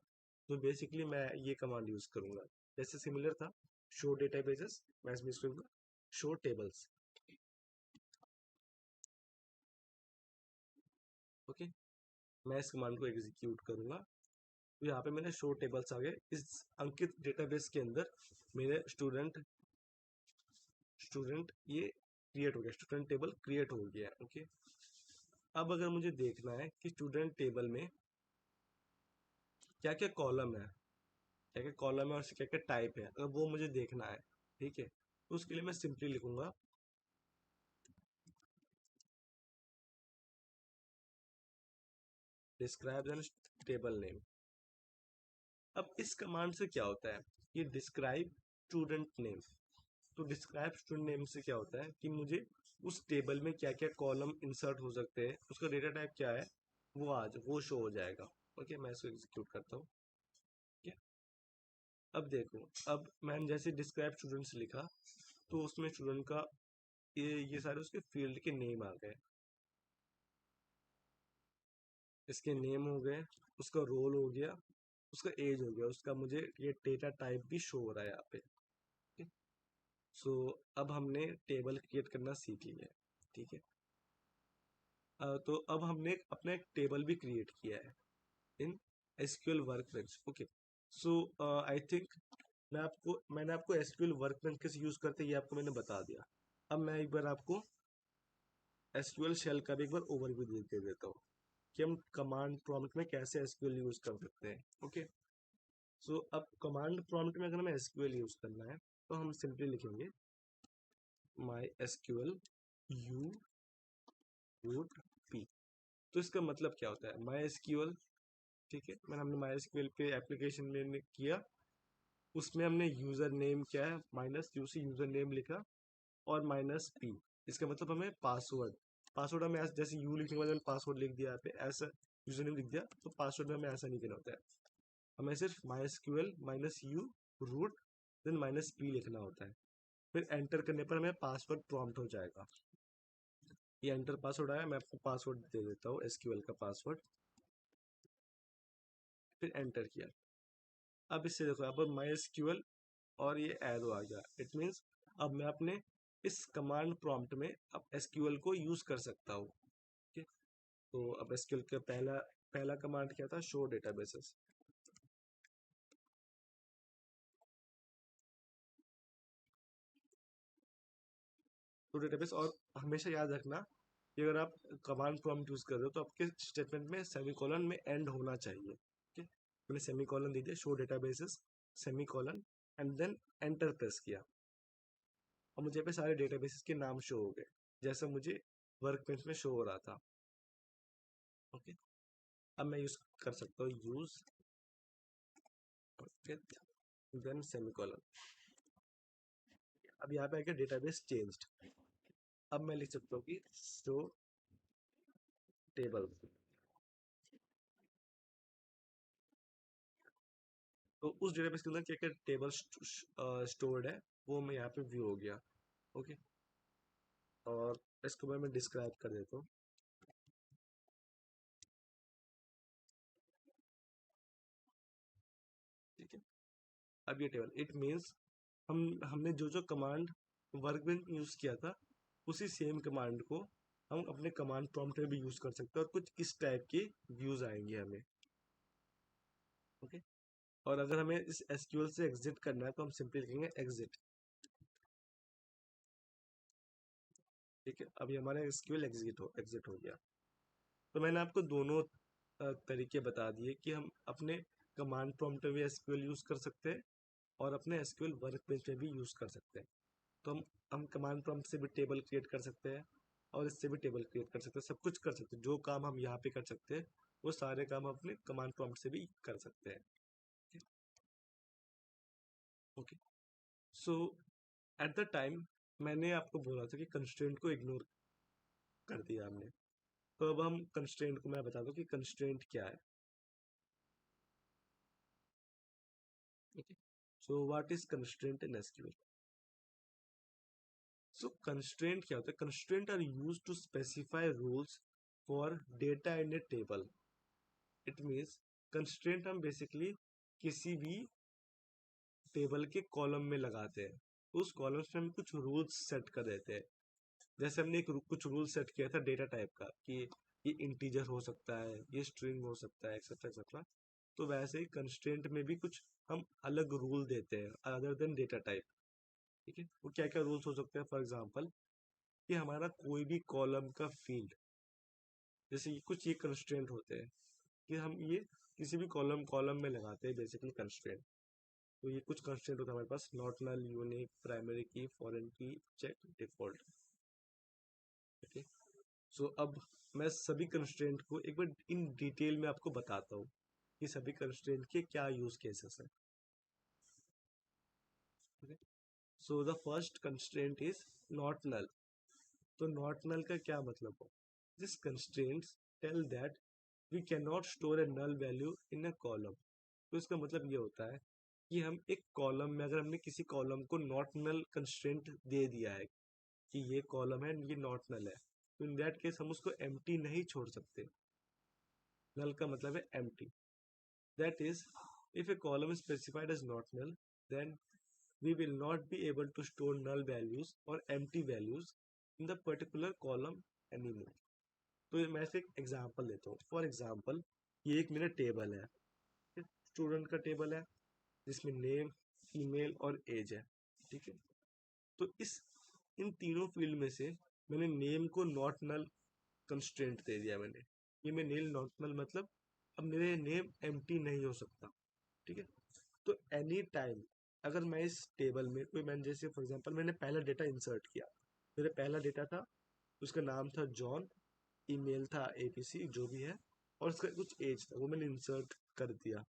तो बेसिकली मैं ये कमांड यूज करूंगा, जैसे सिमिलर था शो डेटाबेसेस, मैं इसमें यूज करूंगा शो टेबल्स। ओके, मैं इस कमांड को एग्जीक्यूट करूंगा तो यहाँ पे मैंने शो टेबल्स आ गए। इस अंकित डेटाबेस के अंदर मेरे स्टूडेंट स्टूडेंट ये क्रिएट हो गया, स्टूडेंट टेबल क्रिएट हो गया। ओके। अब अगर मुझे देखना है कि स्टूडेंट टेबल में क्या क्या कॉलम है, क्या क्या कॉलम है और क्या क्या टाइप है, अगर वो मुझे देखना है, ठीक है, तो उसके लिए मैं सिंपली लिखूंगा डिस्क्राइब एन टेबल नेम। अब इस कमांड से क्या होता है, ये डिस्क्राइब स्टूडेंट नेम, तो डिस्क्राइब स्टूडेंट नेम से क्या होता है कि मुझे उस टेबल में क्या क्या कॉलम इंसर्ट हो सकते हैं, उसका डेटा टाइप क्या है, वो शो हो जाएगा। ओके, मैं इसको एग्जीक्यूट करता हूँ। ठीक है। अब देखो, अब मैंने जैसे डिस्क्राइब स्टूडेंट्स लिखा तो उसमें स्टूडेंट का ये सारे उसके फील्ड के नेम आ गए, इसके नेम हो गए, उसका रोल हो गया, उसका एज हो गया, उसका मुझे ये डेटा टाइप भी शो हो रहा है यहाँ पे। सो अब हमने टेबल क्रिएट करना सीख लिया है। ठीक है। तो अब हमने अपना एक टेबल भी क्रिएट किया है in SQL workbench. Okay. So I think मैंने आपको एसक्यूएल वर्कबेंच कैसे यूज करते हैं ये आपको मैंने बता दिया। अब मैं एक बार आपको एसक्यूएल शेल का भी एक बार ओवरव्यू दे देता हूँ कि हम कमांड प्रॉम्प्ट में कैसे एसक्यूएल यूज कर सकते हैं। ओके। सो अब कमांड प्रॉम्प्ट में अगर हमें एसक्यूएल यूज करना है तो हम सिंपली लिखेंगे MySQL U root P. तो इसका मतलब क्या होता है, माई एसक्यूएल, ठीक है, हमने माई एसक्यूएल पे एप्लीकेशन लेने किया, उसमें हमने यूजर नेम क्या है माइनस यूसी यूजर नेम लिखा और माइनस पी, इसका मतलब हमें पासवर्ड, पासवर्ड हमें जैसे यू लिखने के बाद मैंने पासवर्ड लिख दिया यहाँ पे, ऐसा यूजर नेम लिख दिया, तो पासवर्ड में हमें ऐसा नहीं करना होता है, हमें सिर्फ MySQL minus U root then minus P लिखना होता है। फिर एंटर करने पर हमें पासवर्ड प्रॉम्प्ट हो जाएगा। ये एंटर पासवर्ड आया, मैं आपको पासवर्ड दे देता हूँ एसक्यूएल का पासवर्ड, फिर एंटर किया। अब इससे देखो अब माई एसक्यूएल और ये एरो आ गया, इट मीन्स अब मैं अपने इस कमांड प्रॉम्प्ट में अब एसक्यूएल को यूज कर सकता हूँ। ठीक। तो अब एसक्यूएल का पहला पहला कमांड क्या था, शो डेटाबेसेस। शो डेटाबेस, और हमेशा याद रखना कि अगर आप कमांड प्रॉम्प्ट यूज कर रहे हो तो आपके स्टेटमेंट में सेमीकोलन में एंड होना चाहिए। ठीक। मैंने सेमीकोलन दे दिया, show databases semicolon, and then enter press किया और मुझे पे सारे डेटाबेसेस के नाम शो हो गए जैसा मुझे वर्क बेंच में शो हो रहा था। ओके। अब मैं यूज कर सकता हूँ यूज देन सेमीकोलन। अब यहाँ पे आके डेटाबेस चेंज्ड, अब मैं लिख सकता हूँ कि शो टेबल, तो उस डेटाबेस के अंदर क्या क्या टेबल स्टोर्ड है वो मैं यहाँ पे व्यू हो गया। ओके। और इसको मैं डिस्क्राइब कर देता हूँ। ठीक है। अब ये टेबल इट मीन्स हमने जो जो कमांड वर्कबेंच में यूज किया था उसी सेम कमांड को हम अपने कमांड प्रॉम्प्ट में भी यूज कर सकते हैं और कुछ इस टाइप के व्यूज आएंगे हमें। ओके, और अगर हमें इस एसक्यूएल से एग्जिट करना है तो हम सिंपली लिखेंगे एग्जिट। ठीक है, अभी हमारा एसक्यूएल एग्जिट हो गया। तो मैंने आपको दोनों तरीके बता दिए कि हम अपने कमांड प्रॉम्प्ट में भी एसक्यूएल यूज कर सकते हैं और अपने एसक्यूएल वर्कबेंच में भी यूज कर सकते हैं। तो हम कमांड प्रॉम्प्ट से भी टेबल क्रिएट कर सकते हैं और इससे भी टेबल क्रिएट कर सकते हैं, सब कुछ कर सकते हैं। जो काम हम यहाँ पे कर सकते हैं वो सारे काम अपने कमांड प्रॉम्प्ट से भी कर सकते हैं। Okay, so at the time मैंने आपको बोला था कि कंस्ट्रेंट को इग्नोर कर दिया हमने। तो अब हम कंस्ट्रेंट को, मैं बता दूं कि कंस्ट्रेंट क्या है। Okay, so what is constraint in SQL? So constraint क्या होता है? Constraint are used to specify rules for data in a table. It means constraint हम बेसिकली किसी भी टेबल के कॉलम में लगाते हैं, उस कॉलम में हम कुछ रूल्स सेट कर देते हैं। जैसे हमने कुछ रूल सेट किया था डेटा टाइप का कि ये इंटीजर हो सकता है, ये स्ट्रिंग हो सकता है, एक्सेट्रा एक्सेट्रा। तो वैसे ही कंस्ट्रेंट में भी कुछ हम अलग रूल देते हैं अदर देन डेटा टाइप। ठीक है, वो क्या क्या रूल्स हो सकते हैं? फॉर एग्जांपल कि हमारा कोई भी कॉलम का फील्ड, जैसे कुछ ये कंस्ट्रेंट होते हैं कि हम ये किसी भी कॉलम कॉलम में लगाते हैं बेसिकली कंस्ट्रेंट। तो ये कुछ कंस्ट्रेंट होता है हमारे पास, नॉट नल, यूनिक, प्राइमरी की, फॉरेन की, चेक, डिफॉल्ट। ओके, सो अब मैं सभी कंस्ट्रेंट को एक बार इन डिटेल में आपको बताता हूँ कि सभी कंस्ट्रेंट के क्या यूज केसेस हैं। So the first constraint is not null. तो नॉट नल का क्या मतलब हो? This constraints tell that we can not store a null value in a column. तो इसका मतलब ये होता है कि हम एक कॉलम में, अगर हमने किसी कॉलम को नॉट नल कंस्ट्रेंट दे दिया है कि ये कॉलम है, ये नॉट नल है, तो इन दैट केस हम उसको एम्प्टी नहीं छोड़ सकते। नल का मतलब है empty. That is, if a column is specified as not null, then we will not be able to store null values or empty values in the particular column anymore. तो मैं से एक एग्जांपल लेता हूँ। फॉर एग्जांपल, ये एक मेरा टेबल है, स्टूडेंट का टेबल है जिसमें नेम, ईमेल और एज है। ठीक है, तो इन तीनों फील्ड में से मैंने नेम को नॉट नल कंस्ट्रेंट दे दिया मैंने। ये मैं नेम नॉट नल मतलब अब मेरे नेम एम्प्टी नहीं हो सकता। ठीक है, तो एनी टाइम अगर मैं इस टेबल में कोई, मैंने जैसे फॉर एग्जांपल मैंने पहला डेटा इंसर्ट किया, मेरा पहला डेटा था, उसका नाम था जॉन, ईमेल था एबीसी जो भी है, और उसका कुछ एज था, वो मैंने इंसर्ट कर दिया।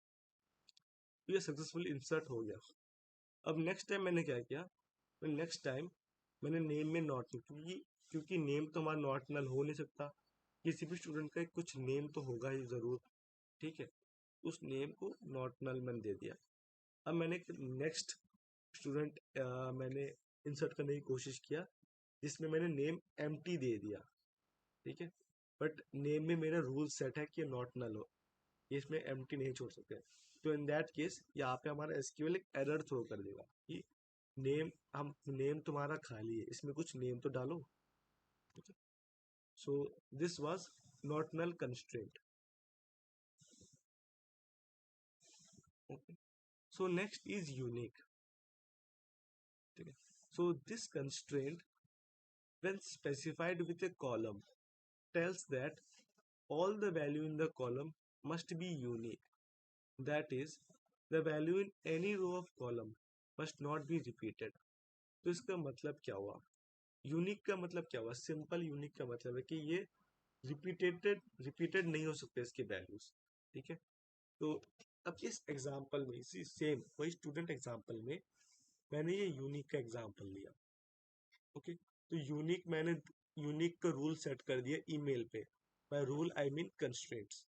तो ये सक्सेसफुल इंसर्ट हो गया। अब नेक्स्ट टाइम मैंने क्या किया? तो नेक्स्ट टाइम मैंने नेम में नॉट, क्योंकि नेम तो हमारा नॉट नल हो नहीं सकता, किसी भी स्टूडेंट का कुछ नेम तो होगा ही ज़रूर। ठीक है, उस नेम को नॉट नल मैंने दे दिया। अब मैंने नेक्स्ट स्टूडेंट मैंने इंसर्ट करने की कोशिश किया जिसमें मैंने नेम एम्प्टी दे दिया। ठीक है, बट नेम में मेरा रूल सेट है कि नॉट नल हो, इसमें एम्प्टी नहीं छोड़ सकते। तो इन दैट केस यहाँ पे हमारा एसक्यूएल एक एरर थ्रो कर देगा कि नेम तुम्हारा खाली है, इसमें कुछ नेम तो डालो। So this was not null constraint. So next is unique. ठीक है, so this constraint when specified with a column tells that all the value in the column must be unique. That is, the value in any row of column must not be repeated. तो इसका मतलब क्या हुआ? यूनिक का मतलब क्या हुआ? सिंपल यूनिक का मतलब है कि ये रिपीटेड नहीं हो सकते इसके वैल्यूज। ठीक है, तो अब इस एग्जांपल में, इसी सेम वही स्टूडेंट एग्जांपल में मैंने ये यूनिक का एग्जांपल लिया। ओके, तो यूनिक का रूल सेट कर दिया ईमेल पे। By rule I mean constraints.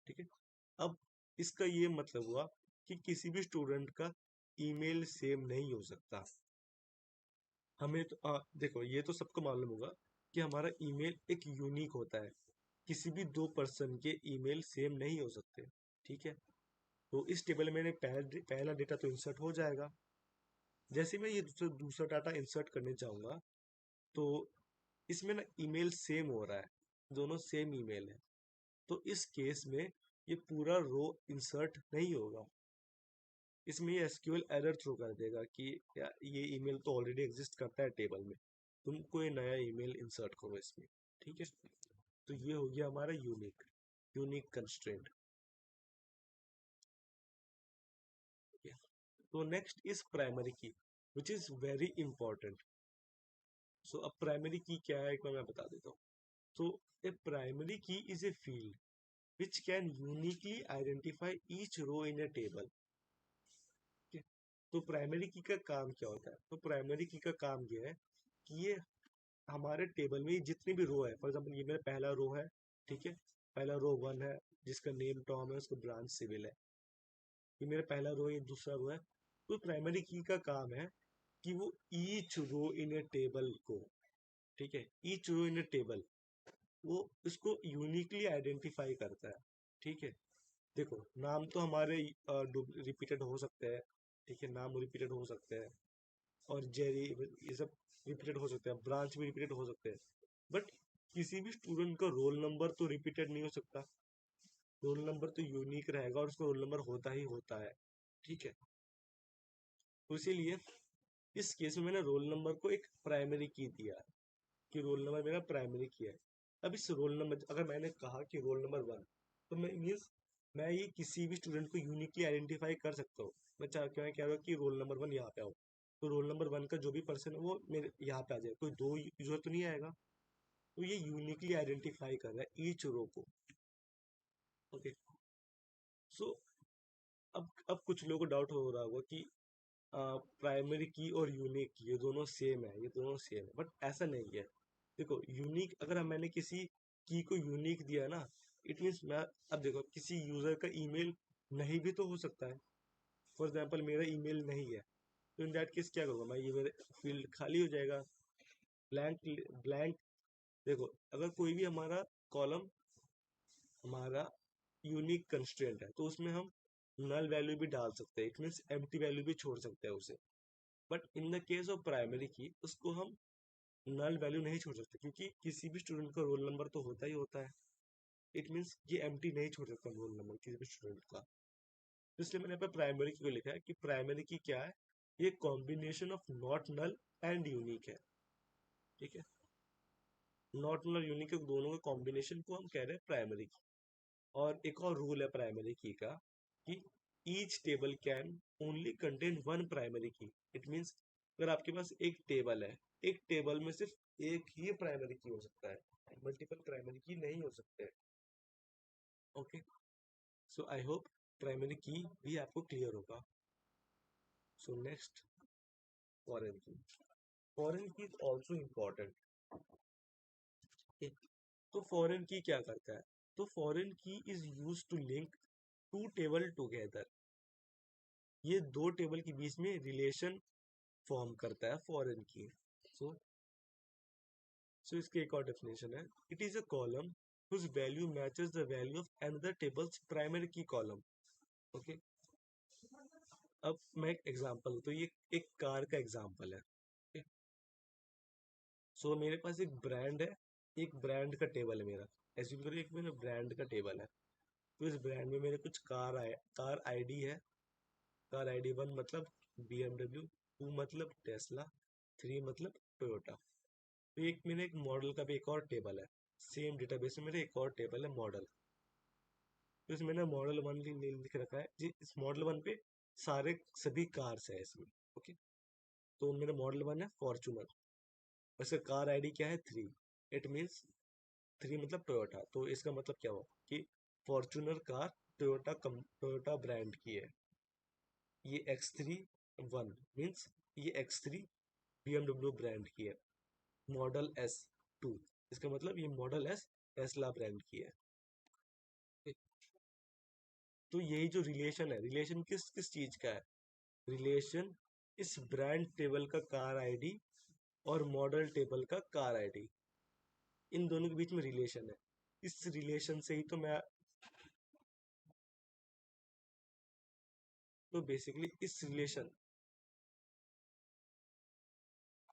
ठीक है, अब इसका ये मतलब हुआ कि किसी भी स्टूडेंट का ईमेल सेम नहीं हो सकता। हमें तो देखो, ये तो सबको मालूम होगा कि हमारा ईमेल एक यूनिक होता है, किसी भी दो पर्सन के ईमेल सेम नहीं हो सकते। ठीक है, तो इस टेबल में पहला डेटा तो इंसर्ट हो जाएगा। जैसे मैं ये दूसरा डाटा इंसर्ट करने चाहूँगा तो इसमें ना ईमेल सेम हो रहा है, दोनों सेम ईमेल है, तो इस केस में ये पूरा रो इंसर्ट नहीं होगा। इसमें ये एसक्यूएल एरर थ्रो कर देगा कि ये ईमेल तो ऑलरेडी एग्जिस्ट करता है टेबल में, तुम कोई नया ईमेल इंसर्ट करो इसमें। ठीक है, तो ये हो गया हमारा यूनिक कंस्ट्रेंट। तो नेक्स्ट इज प्राइमरी की विच इज वेरी इंपॉर्टेंट। सो अब प्राइमरी की क्या है एक बार मैं बता देता हूँ। तो a primary key is a field which can uniquely identify each row in a table. तो प्राइमरी की का काम क्या होता है? तो प्राइमरी की का काम ये है कि ये हमारे टेबल में जितनी भी रो है, फॉर एग्जाम्पल ये मेरा पहला रो है, ठीक है, पहला रो 1 है जिसका नेम टॉम है, उसका ब्रांच सिविल है, ये मेरा पहला रो है, ये दूसरा रो है। तो प्राइमरी की का काम है कि वो each row in a table को, ठीक है, each row in a table, वो इसको यूनिकली आइडेंटिफाई करता है। ठीक है, देखो नाम तो हमारे रिपीटेड हो सकते हैं, ठीक है, नाम रिपीटेड हो सकते हैं, और जेरी ये सब रिपीटेड हो सकते हैं, ब्रांच भी रिपीटेड हो सकते हैं, बट किसी भी स्टूडेंट का रोल नंबर तो रिपीटेड नहीं हो सकता। रोल नंबर तो यूनिक रहेगा और उसका रोल नंबर होता ही होता है। ठीक है, तो इसीलिए इस केस में मैंने रोल नंबर को एक प्राइमरी की दिया है कि रोल नंबर मेरा प्राइमरी की है। अब इस रोल नंबर अगर मैंने कहा कि रोल नंबर 1, तो मैं मीन्स मैं ये किसी भी स्टूडेंट को यूनिकली आइडेंटिफाई कर सकता हूँ। मैं कह रहा हूँ कि रोल नंबर 1 यहाँ पे आओ, तो रोल नंबर 1 का जो भी पर्सन है वो मेरे यहाँ पे आ जाए, कोई दो यूजर तो नहीं आएगा। तो ये यूनिकली आइडेंटिफाई कर रहा है ईच रो को। ओके, सो अब कुछ लोगों को डाउट हो रहा होगा कि प्राइमरी की और यूनिक की ये दोनों सेम है, ये दोनों सेम है, बट ऐसा नहीं है। देखो यूनिक अगर मैंने किसी की को यूनिक दिया ना, इट मीन्स मैं, अब देखो किसी यूजर का ईमेल नहीं भी तो हो सकता है। फॉर एग्जांपल मेरा ईमेल नहीं है, तो इन दैट केस क्या करूँगा मैं, ये मेरे फील्ड खाली हो जाएगा, ब्लैंक ब्लैंक। देखो अगर कोई भी हमारा कॉलम हमारा यूनिक कंस्ट्रेंट है तो उसमें हम नल वैल्यू भी डाल सकते हैं, इट मीन्स एम्प्टी वैल्यू भी छोड़ सकते हैं उसे। But in the case of primary की उसको हम नल वैल्यू नहीं छोड़ सकते, क्योंकि किसी भी स्टूडेंट का रोल नंबर तो होता ही होता है। इट मीन्स ये एम्प्टी नहीं छोड़ सकता रोल नंबर किसी भी स्टूडेंट का। तो इसलिए मैंने यहाँ पे प्राइमरी की को लिखा है कि प्राइमरी की क्या है, ये combination of not null and unique है। ठीक है, नॉट नल यूनिक दोनों के कॉम्बिनेशन को हम कह रहे हैं प्राइमरी की। और एक और रूल है प्राइमरी की का कि each table can only contain one primary की। इट मीन्स अगर आपके पास एक टेबल है, एक टेबल में सिर्फ एक ही प्राइमरी की हो सकता है, मल्टीपल प्राइमरी की नहीं हो सकते। Okay, so I hope primary key भी आपको क्लियर होगा। So next, foreign key. Foreign key is also important. तो फॉरेन की क्या करता है? तो foreign key is use to link two table together. ये दो टेबल के बीच में रिलेशन फॉर्म करता है फॉरेन की। सो सो इसकी एक और डेफिनेशन है, it is a column whose value matches the value of another table's primary key column. Okay, अब मैं एक एग्जांपल, तो ये एक कार का एग्जांपल है। okay? सो मेरे पास एक ब्रांड है, एक ब्रांड का टेबल है मेरा। एज्यूम करो एक मेरा ब्रांड का टेबल है, तो इस ब्रांड में मेरे कुछ कार आईडी है। कार आईडी 1 मतलब BMW, 2 मतलब टेस्ला, 3 मतलब टोयोटा। तो एक मैंने एक मॉडल का भी एक और टेबल है, सेम डेटाबेस में मेरे एक और टेबल है मॉडल। तो इसमें ना मॉडल 1 लिख रखा है जी, इस मॉडल 1 पे सारे सभी कार्स है इसमें। ओके, तो मेरा मॉडल 1 है फॉर्चूनर, वैसे कार आईडी क्या है 3। इट मीन्स 3 मतलब टोयोटा, तो इसका मतलब क्या हुआ कि फॉर्चूनर कार टोयोटा ब्रांड की है। ये X3 1 मीन्स ये X3 BMW ब्रांड की है। मॉडल S2, इसका मतलब ये मॉडल S टेस्ला ब्रांड की है। तो यही जो रिलेशन है, रिलेशन किस किस चीज का है? रिलेशन इस ब्रांड टेबल का कार आईडी और मॉडल टेबल का कार आईडी, इन दोनों के बीच में रिलेशन है। इस रिलेशन से ही तो मैं तो बेसिकली इस रिलेशन,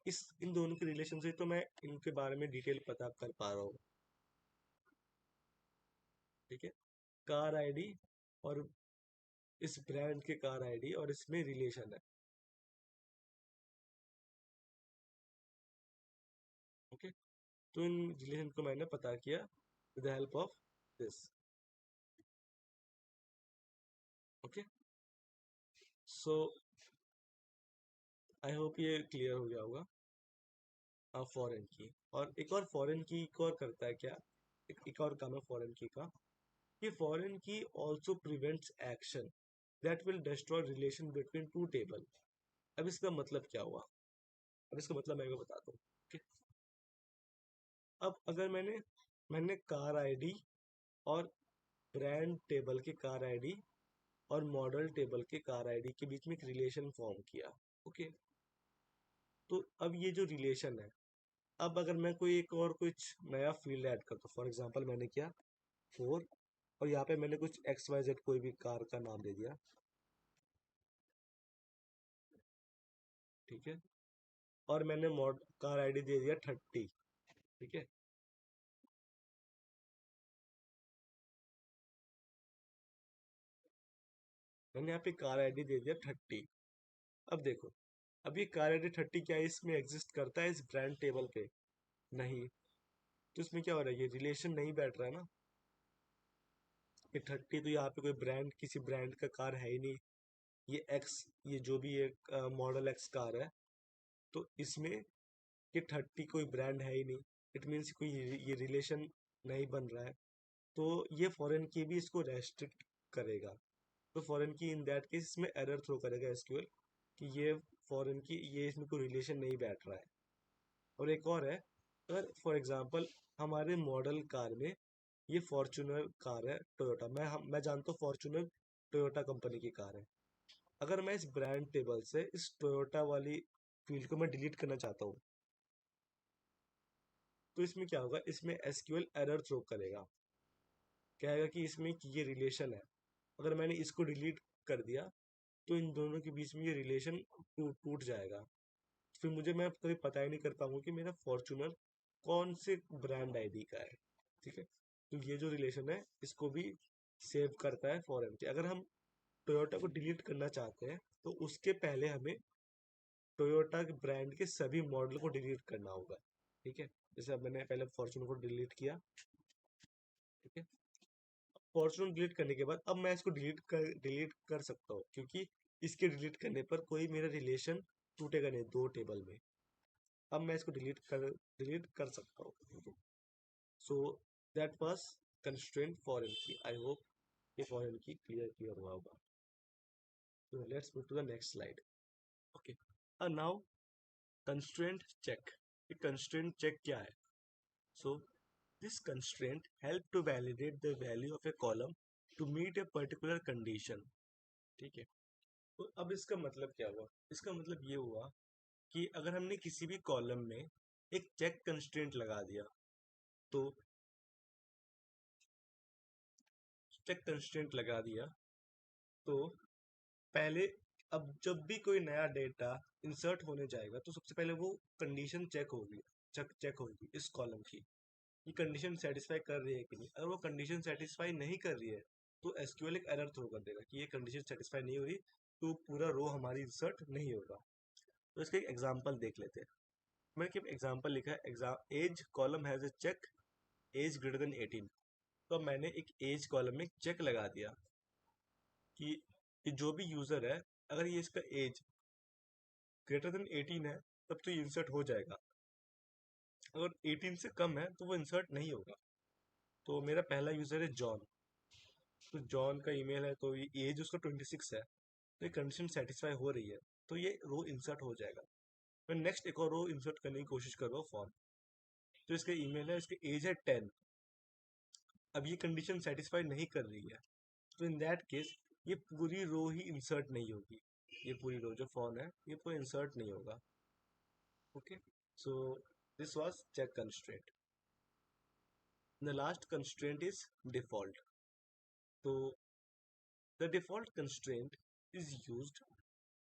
इस इन दोनों के रिलेशन से तो मैं इनके बारे में डिटेल पता कर पा रहा हूँ। ठीक है, कार आईडी और इस ब्रांड के कार आईडी और इसमें रिलेशन है। ओके, तो इन रिलेशन को मैंने पता किया with the help of this. Okay, so I hope ये क्लियर हो गया होगा। फॉरेन की, और एक और फॉरेन की एक और करता है क्या, एक और काम है फॉरेन की का, कि फॉरेन की also prevents action that will destroy relation between two table. अब इसका मतलब क्या हुआ, अब इसका मतलब मैं बताता हूँ। okay? अब अगर मैंने मैंने कार आईडी और ब्रांड टेबल के कार आईडी और मॉडल टेबल के कार आईडी के बीच में एक रिलेशन फॉर्म किया। ओके, तो अब ये जो रिलेशन है, अब अगर मैं कोई एक और कुछ नया फील्ड ऐड करता हूँ, फॉर एग्जांपल मैंने किया 4, और यहाँ पे मैंने कुछ XYZ कोई भी कार का नाम दे दिया। ठीक है, और मैंने मॉड कार आईडी दे दिया 30। ठीक है, मैंने यहाँ पे कार आईडी दे दिया 30। अब देखो, अब ये कार आईडी 30 क्या इसमें एग्जिस्ट करता है इस ब्रांड टेबल पे? नहीं। तो इसमें क्या हो रहा है, ये रिलेशन नहीं बैठ रहा है ना। ये 30 तो यहाँ पे कोई ब्रांड, किसी ब्रांड का कार है ही नहीं। ये एक्स, ये जो भी एक मॉडल एक्स कार है, तो इसमें ये 30 कोई ब्रांड है ही नहीं। इट मीन्स कोई ये रिलेशन नहीं बन रहा है। तो ये फॉरेन की भी इसको रेस्ट्रिक्ट करेगा। तो फॉरेन की इन दैट केस इसमें एरर थ्रो करेगा एसक्यूएल कि ये फॉरेन की, ये इसमें कोई रिलेशन नहीं बैठ रहा है। और एक और है, अगर फॉर एग्जांपल हमारे मॉडल कार में ये फॉर्चूनर कार है टोयोटा, मैं जानता हूँ फॉर्चूनर टोयोटा कंपनी की कार है। अगर मैं इस ब्रांड टेबल से इस टोयोटा वाली फील्ड को मैं डिलीट करना चाहता हूँ, तो इसमें क्या होगा, इसमें एसक्यूएल एरर थ्रो करेगा, कहेगा कि इसमें कि ये रिलेशन है। अगर मैंने इसको डिलीट कर दिया, तो इन दोनों के बीच में ये रिलेशन टूट जाएगा। फिर मुझे, मैं कभी पता ही नहीं कर पाऊंगा कि मेरा फॉर्चूनर कौन से ब्रांड आईडी का है। ठीक है, तो ये जो रिलेशन है इसको भी सेव करता है फॉरेन के। अगर हम टोयोटा को डिलीट करना चाहते हैं, तो उसके पहले हमें टोयोटा के ब्रांड के सभी मॉडल को डिलीट करना होगा। ठीक है, जैसे अब मैंने पहले फॉर्चूनर को डिलीट किया। ठीक है, फॉर्चूनर डिलीट करने के बाद अब मैं इसको डिलीट कर सकता हूँ, क्योंकि इसके डिलीट करने पर कोई मेरा रिलेशन टूटेगा नहीं दो टेबल में। अब मैं इसको डिलीट कर सकता हूँ। So that was constraint foreign की। आई होप ये फॉरेन की क्लियर हुआ होगा। So let's move to the next slide. Okay. Now constraint check. ये constraint check क्या है? So this constraint help to validate the value of a column to meet a particular condition. ठीक है, तो अब इसका मतलब क्या हुआ? इसका मतलब ये हुआ कि अगर हमने किसी भी कॉलम में एक चेक कंस्ट्रेंट लगा दिया, तो चेक कंस्ट्रेंट लगा दिया, तो पहले, अब जब भी कोई नया डेटा इंसर्ट होने जाएगा, तो सबसे पहले वो कंडीशन चेक होगी इस कॉलम की, ये कंडीशन सेटिस्फाई कर रही है कि नहीं। अगर वो कंडीशन सेटिस्फाई नहीं कर रही है, तो एसक्यूएल एक एरर थ्रो कर देगा कि ये कंडीशन सेटिस्फाई नहीं हो रही, तो पूरा रो हमारी इंसर्ट नहीं होगा। तो इसका एक एग्जांपल देख लेते हैं। मैंने क्या एग्जांपल लिखा है, exam age column has a check age greater than 18। तो अब मैंने एक एज कॉलम में चेक लगा दिया कि ये जो भी यूजर है, अगर ये इसका एज ग्रेटर देन 18 है, तब तो ये इंसर्ट हो जाएगा। अगर 18 से कम है तो वो इंसर्ट नहीं होगा। तो मेरा पहला यूजर है जॉन, तो जॉन का ईमेल है, तो ये एज उसका 26 है, तो ये कंडीशन सेटिस्फाई हो रही है, तो ये रो इंसर्ट हो जाएगा। मैं नेक्स्ट एक और रो इंसर्ट करने की कोशिश कर रहा हूँ फॉर्म, तो इसका ईमेल है, इसकी एज है 10। अब ये कंडीशन सेटिस्फाई नहीं कर रही है, तो इन दैट केस ये पूरी रो ही इंसर्ट नहीं होगी। ये पूरी रो जो फॉर्म है, ये पूरा इंसर्ट नहीं होगा। Okay, so this was check constraint. The last constraint is default. So the default constraint is used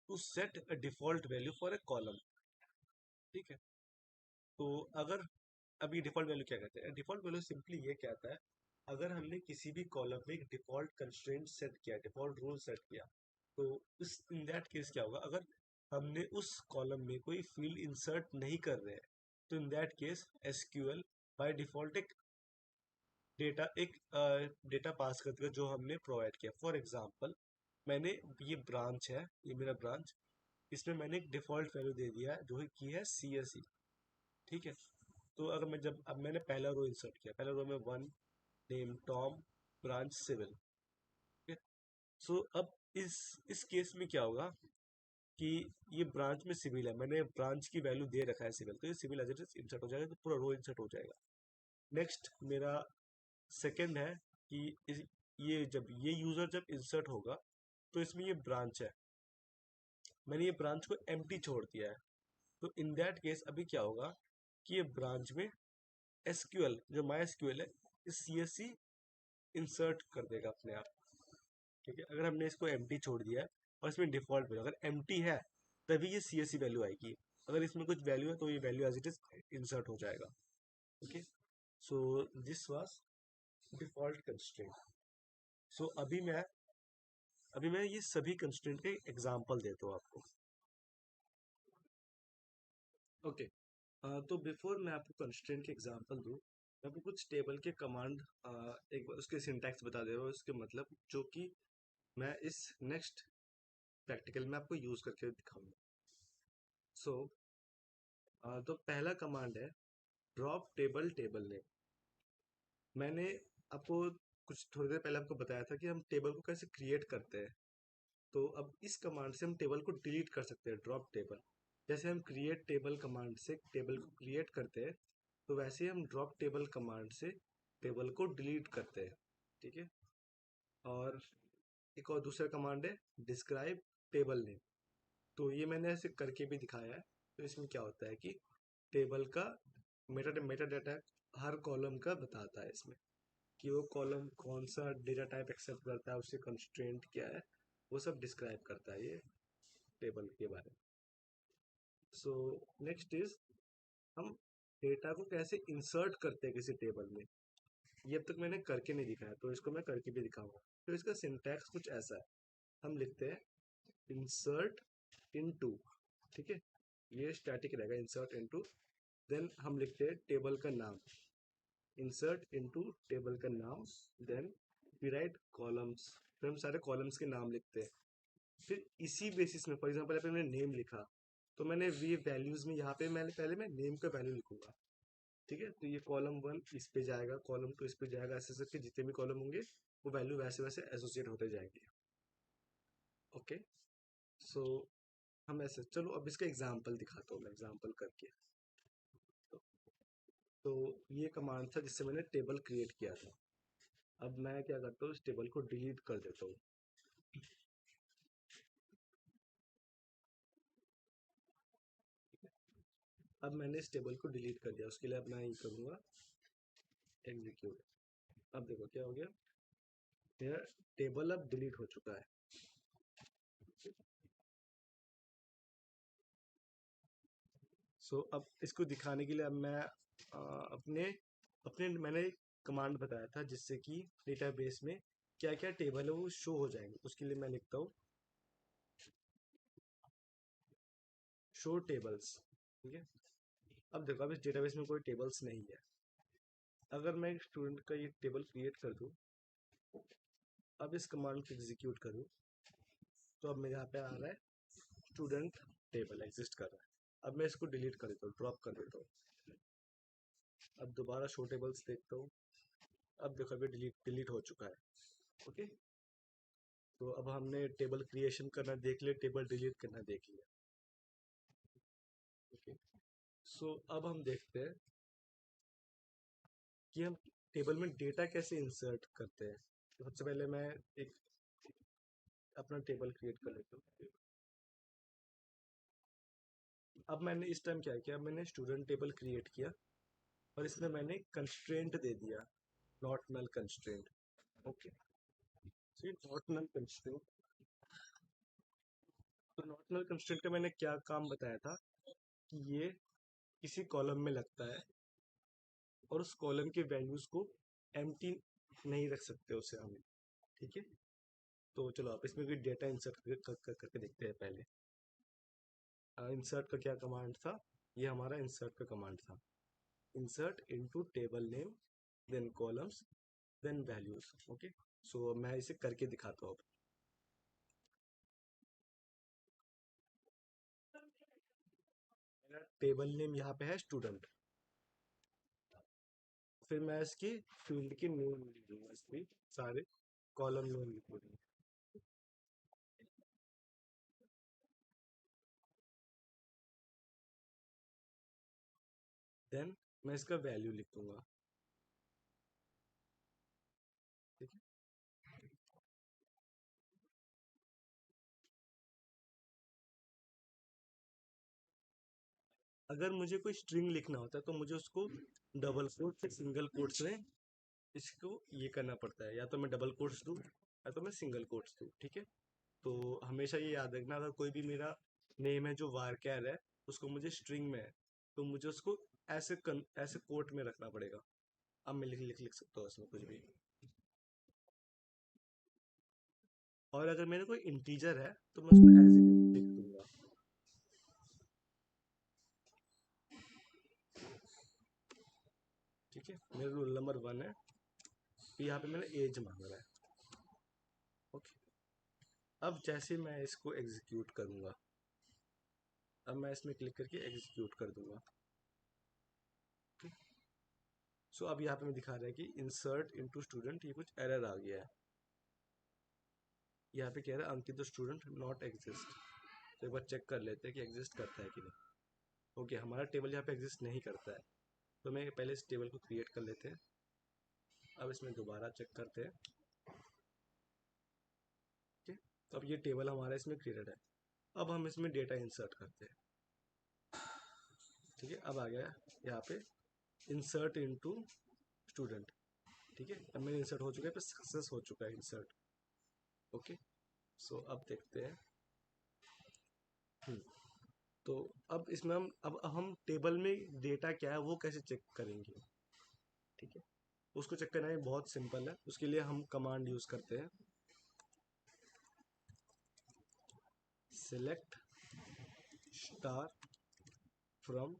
to set a default value for a column. ठीक है, तो अगर अब ये डिफॉल्ट वैल्यू क्या कहते हैं? डिफॉल्ट वैल्यू सिंपली ये कहता है, अगर हमने किसी भी कॉलम में एक डिफॉल्ट कंस्ट्रेंट सेट किया, डिफॉल्ट रूल सेट किया, तो उस इन दैट केस क्या होगा? अगर हमने उस कॉलम में कोई फील्ड इंसर्ट नहीं कर रहे हैं, तो in that case SQL by default एक डेटा पास कर देगा जो हमने प्रोवाइड किया। फॉर एग्जांपल, मैंने ये ब्रांच है, ये मेरा ब्रांच, इसमें मैंने एक डिफॉल्ट वैल्यू दे दिया है जो कि है सी एस ई। ठीक है, तो अगर मैं जब अब मैंने पहला रो इंसर्ट किया, पहला रो में one name Tom branch civil. ठीक है, सो अब इस केस में क्या होगा कि ये ब्रांच में सिविल है, मैंने ब्रांच की वैल्यू दे रखा है सिविल, तो ये civil as it is insert हो जाएगा, तो पूरा रो इंसर्ट हो जाएगा। नेक्स्ट मेरा सेकंड है कि ये जब ये यूजर जब इंसर्ट होगा, तो इसमें ये ब्रांच है, मैंने ये ब्रांच को एम्प्टी छोड़ दिया है, तो इन दैट केस अभी क्या होगा कि ये ब्रांच में एसक्यूएल जो माई एसक्यूएल है, इस सी एस सी इंसर्ट कर देगा अपने आप। ठीक है, अगर हमने इसको एम्प्टी छोड़ दिया है और इसमें डिफॉल्ट वैल्यू अगर एम्प्टी है, तभी ये सी एस सी वैल्यू आएगी। अगर इसमें कुछ वैल्यू है तो ये value as it is insert हो जाएगा। Okay, so this was default constraint. So अभी मैं ये सभी कंस्ट्रेंट के एग्जांपल देता हूँ आपको। ओके, तो बिफोर मैं आपको कंस्ट्रेंट के एग्जांपल दूँ, मैं आपको कुछ टेबल के कमांड एक बार उसके सिंटैक्स बता दे रहा हूँ, उसके मतलब जो कि मैं इस नेक्स्ट प्रैक्टिकल में आपको यूज करके दिखाऊंगा। सो तो पहला कमांड है ड्रॉप टेबल टेबल नेम। मैंने आपको कुछ थोड़ी देर पहले आपको बताया था कि हम टेबल को कैसे क्रिएट करते हैं, तो अब इस कमांड से हम टेबल को डिलीट कर सकते हैं, ड्रॉप टेबल। जैसे हम क्रिएट टेबल कमांड से टेबल को क्रिएट करते हैं, तो वैसे ही हम ड्रॉप टेबल कमांड से टेबल को डिलीट करते हैं। ठीक है, और एक और दूसरा कमांड है डिस्क्राइब टेबल नेम। तो ये मैंने ऐसे करके भी दिखाया है। तो इसमें क्या होता है कि टेबल का मेटा डाटा हर कॉलम का बताता है इसमें, कि वो कॉलम कौन सा डेटा टाइप एक्सेप्ट करता है, उसके कंस्ट्रेंट क्या है, वो सब डिस्क्राइब करता है ये टेबल के बारे में। सो नेक्स्ट इज हम डेटा को कैसे इंसर्ट करते हैं किसी टेबल में। ये अब तक मैंने करके नहीं दिखाया, तो इसको मैं करके भी दिखाऊंगा। तो इसका सिंटैक्स कुछ ऐसा है, हम लिखते हैं इंसर्ट इनटू। ठीक है, ये स्टैटिक रहेगा, इंसर्ट इनटू। देन हम लिखते हैं टेबल का नाम, इंसर्ट इनटू टेबल का नाम। देन वी राइट कॉलम्स, फिर हम सारे कॉलम्स के नाम लिखते हैं। फिर इसी बेसिस में फॉर एग्जांपल यहाँ पे मैंने नेम लिखा, तो मैंने वी वैल्यूज में यहाँ पे मैंने पहले मैं नेम का वैल्यू लिखूंगा। ठीक है, तो ये कॉलम वन इस पे जाएगा, कॉलम टू इस पे जाएगा, ऐसे करके जितने भी कॉलम होंगे वो वैल्यू वैसे वैसे एसोसिएट होते जाएंगे। ओके, सो हम ऐसे, चलो अब इसका एग्जाम्पल दिखाता हूँ मैं, एग्जाम्पल करके। तो ये कमांड था जिससे मैंने टेबल क्रिएट किया था। अब मैं क्या करता हूँ, इस टेबल को डिलीट कर देता हूँ। अब मैंने इस टेबल को डिलीट कर दिया, उसके लिए अब मैं ये करूँगा एग्जीक्यूट। अब देखो क्या हो गया, मेरा टेबल अब डिलीट हो चुका है। सो अब इसको दिखाने के लिए अब मैं अपने अपने मैंने एक कमांड बताया था जिससे कि डेटाबेस में क्या क्या टेबल है वो शो हो जाएंगे। उसके लिए मैं लिखता हूँ शो टेबल्स। ठीक है, अब देखो अब इस डेटाबेस में कोई टेबल्स नहीं है। अगर मैं एक स्टूडेंट का ये टेबल क्रिएट कर दूँ, अब इस कमांड को एग्जीक्यूट करूँ, तो अब मेरे यहाँ पे आ रहा है स्टूडेंट टेबल एग्जिस्ट कर रहा है। अब मैं इसको डिलीट कर देता हूँ, ड्रॉप कर देता हूँ। अब दोबारा शो टेबल्स देखता हूँ, अब देखो अभी डिलीट डिलीट हो चुका है। ओके, तो अब हमने टेबल क्रिएशन करना देख लिया, टेबल डिलीट करना देख लिया। ओके, सो अब हम देखते हैं कि हम टेबल में डेटा कैसे इंसर्ट करते हैं। तो सबसे पहले मैं एक अपना टेबल क्रिएट कर लेता हूँ। अब मैंने इस टाइम क्या किया, मैंने स्टूडेंट टेबल क्रिएट किया और इसमें मैंने कंस्ट्रेंट दे दिया, not null constraint. Okay, so ये नॉट नल कंस्ट्रेंट तो नॉट नल कंस्ट्रेंट का मैंने क्या काम बताया था कि ये किसी कॉलम में लगता है और उस कॉलम के वैल्यूज को एम्प्टी नहीं रख सकते उसे हम। ठीक है, तो चलो आप इसमें कोई डेटा इंसर्ट करके देखते हैं पहले। इंसर्ट का क्या कमांड था, ये हमारा इंसर्ट का कमांड था, insert into table name then columns then values. Okay, so मैं इसे करके दिखाता हूँ। मेरा टेबल नेम यहाँ पे है स्टूडेंट, फिर मैं इसकी फील्ड की नेम लिख दूंगा, इसकी सारे कॉलम नेम लिख दूंगा। देन मैं इसका वैल्यू लिख दूंगा। ठीक है, अगर मुझे कोई स्ट्रिंग लिखना होता है तो मुझे उसको डबल कोट से सिंगल कोट्स में इसको ये करना पड़ता है, या तो मैं डबल कोट्स दूँ या तो मैं सिंगल कोट्स दूँ। ठीक है, तो हमेशा ये याद रखना, अगर कोई भी मेरा नेम है जो वारकैर है, उसको मुझे स्ट्रिंग में है, तो मुझे उसको ऐसे कोट में रखना पड़ेगा। अब मैं लिख सकता हूँ इसमें कुछ भी। और अगर मेरा कोई इंटीजर है तो मैं उसको ऐसे लिख दूंगा। ठीक है, मेरा रूल नंबर 1 है, यहाँ पे मैंने एज मांग रहा है। ओके, अब जैसे मैं इसको एग्जीक्यूट करूंगा, अब मैं इसमें क्लिक करके एग्जीक्यूट कर दूंगा। सो अब यहाँ पे मैं दिखा रहा है कि इंसर्ट इनटू स्टूडेंट, ये कुछ एरर आ गया है। यहाँ पे कह रहा है अंकित द स्टूडेंट नॉट एग्जिस्ट। तो एक बार चेक कर लेते हैं कि एग्जिस्ट करता है कि नहीं। ओके, हमारा टेबल यहाँ पे एग्जिस्ट नहीं करता है, तो मैं पहले इस टेबल को क्रिएट कर लेते हैं। अब इसमें दोबारा चेक करते हैं। ठीक है, तो अब ये टेबल हमारा इसमें क्रिएटेड है। अब हम इसमें डेटा इंसर्ट करते हैं। ठीक है, अब आ गया यहाँ पे इंसर्ट इनटू स्टूडेंट। ठीक है, अब मेरे इंसर्ट हो चुका है, पे सक्सेस हो चुका है इंसर्ट। ओके, सो अब देखते हैं। तो अब इसमें हम टेबल में डेटा क्या है वो कैसे चेक करेंगे। ठीक है, उसको चेक करना है, बहुत सिंपल है। उसके लिए हम कमांड यूज करते हैं, select star from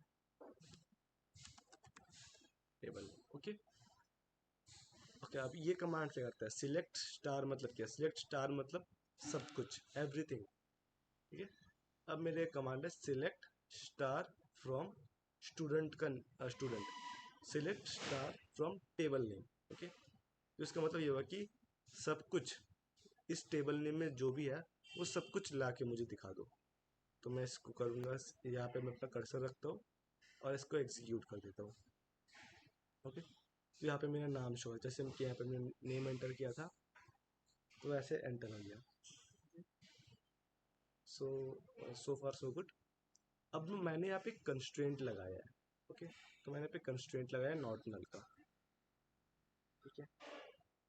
table. Okay okay, अब ये कमांड से करता है सिलेक्ट स्टार, मतलब क्या, सिलेक्ट स्टार मतलब सब कुछ, एवरीथिंग। ठीक है, अब मेरे कमांड है सिलेक्ट स्टार फ्रॉम स्टूडेंट का student, select star from table name. Okay, तो इसका मतलब ये हुआ कि सब कुछ इस टेबल नेम में जो भी है वो सब कुछ ला के मुझे दिखा दो। तो मैं इसको करूँगा, यहाँ पे मैं अपना कर्सर रखता हूँ और इसको एग्जीक्यूट कर देता हूँ। ओके, तो यहाँ पे मेरा नाम शो है, जैसे कि यहाँ पे मैंने नेम एंटर किया था तो ऐसे एंटर हो गया। सो सो फार सो गुड। अब मैंने यहाँ पे कंस्ट्रेंट लगाया है। ओके, तो मैंने पे कंस्ट्रेंट लगाया नॉट नल का। ठीक है,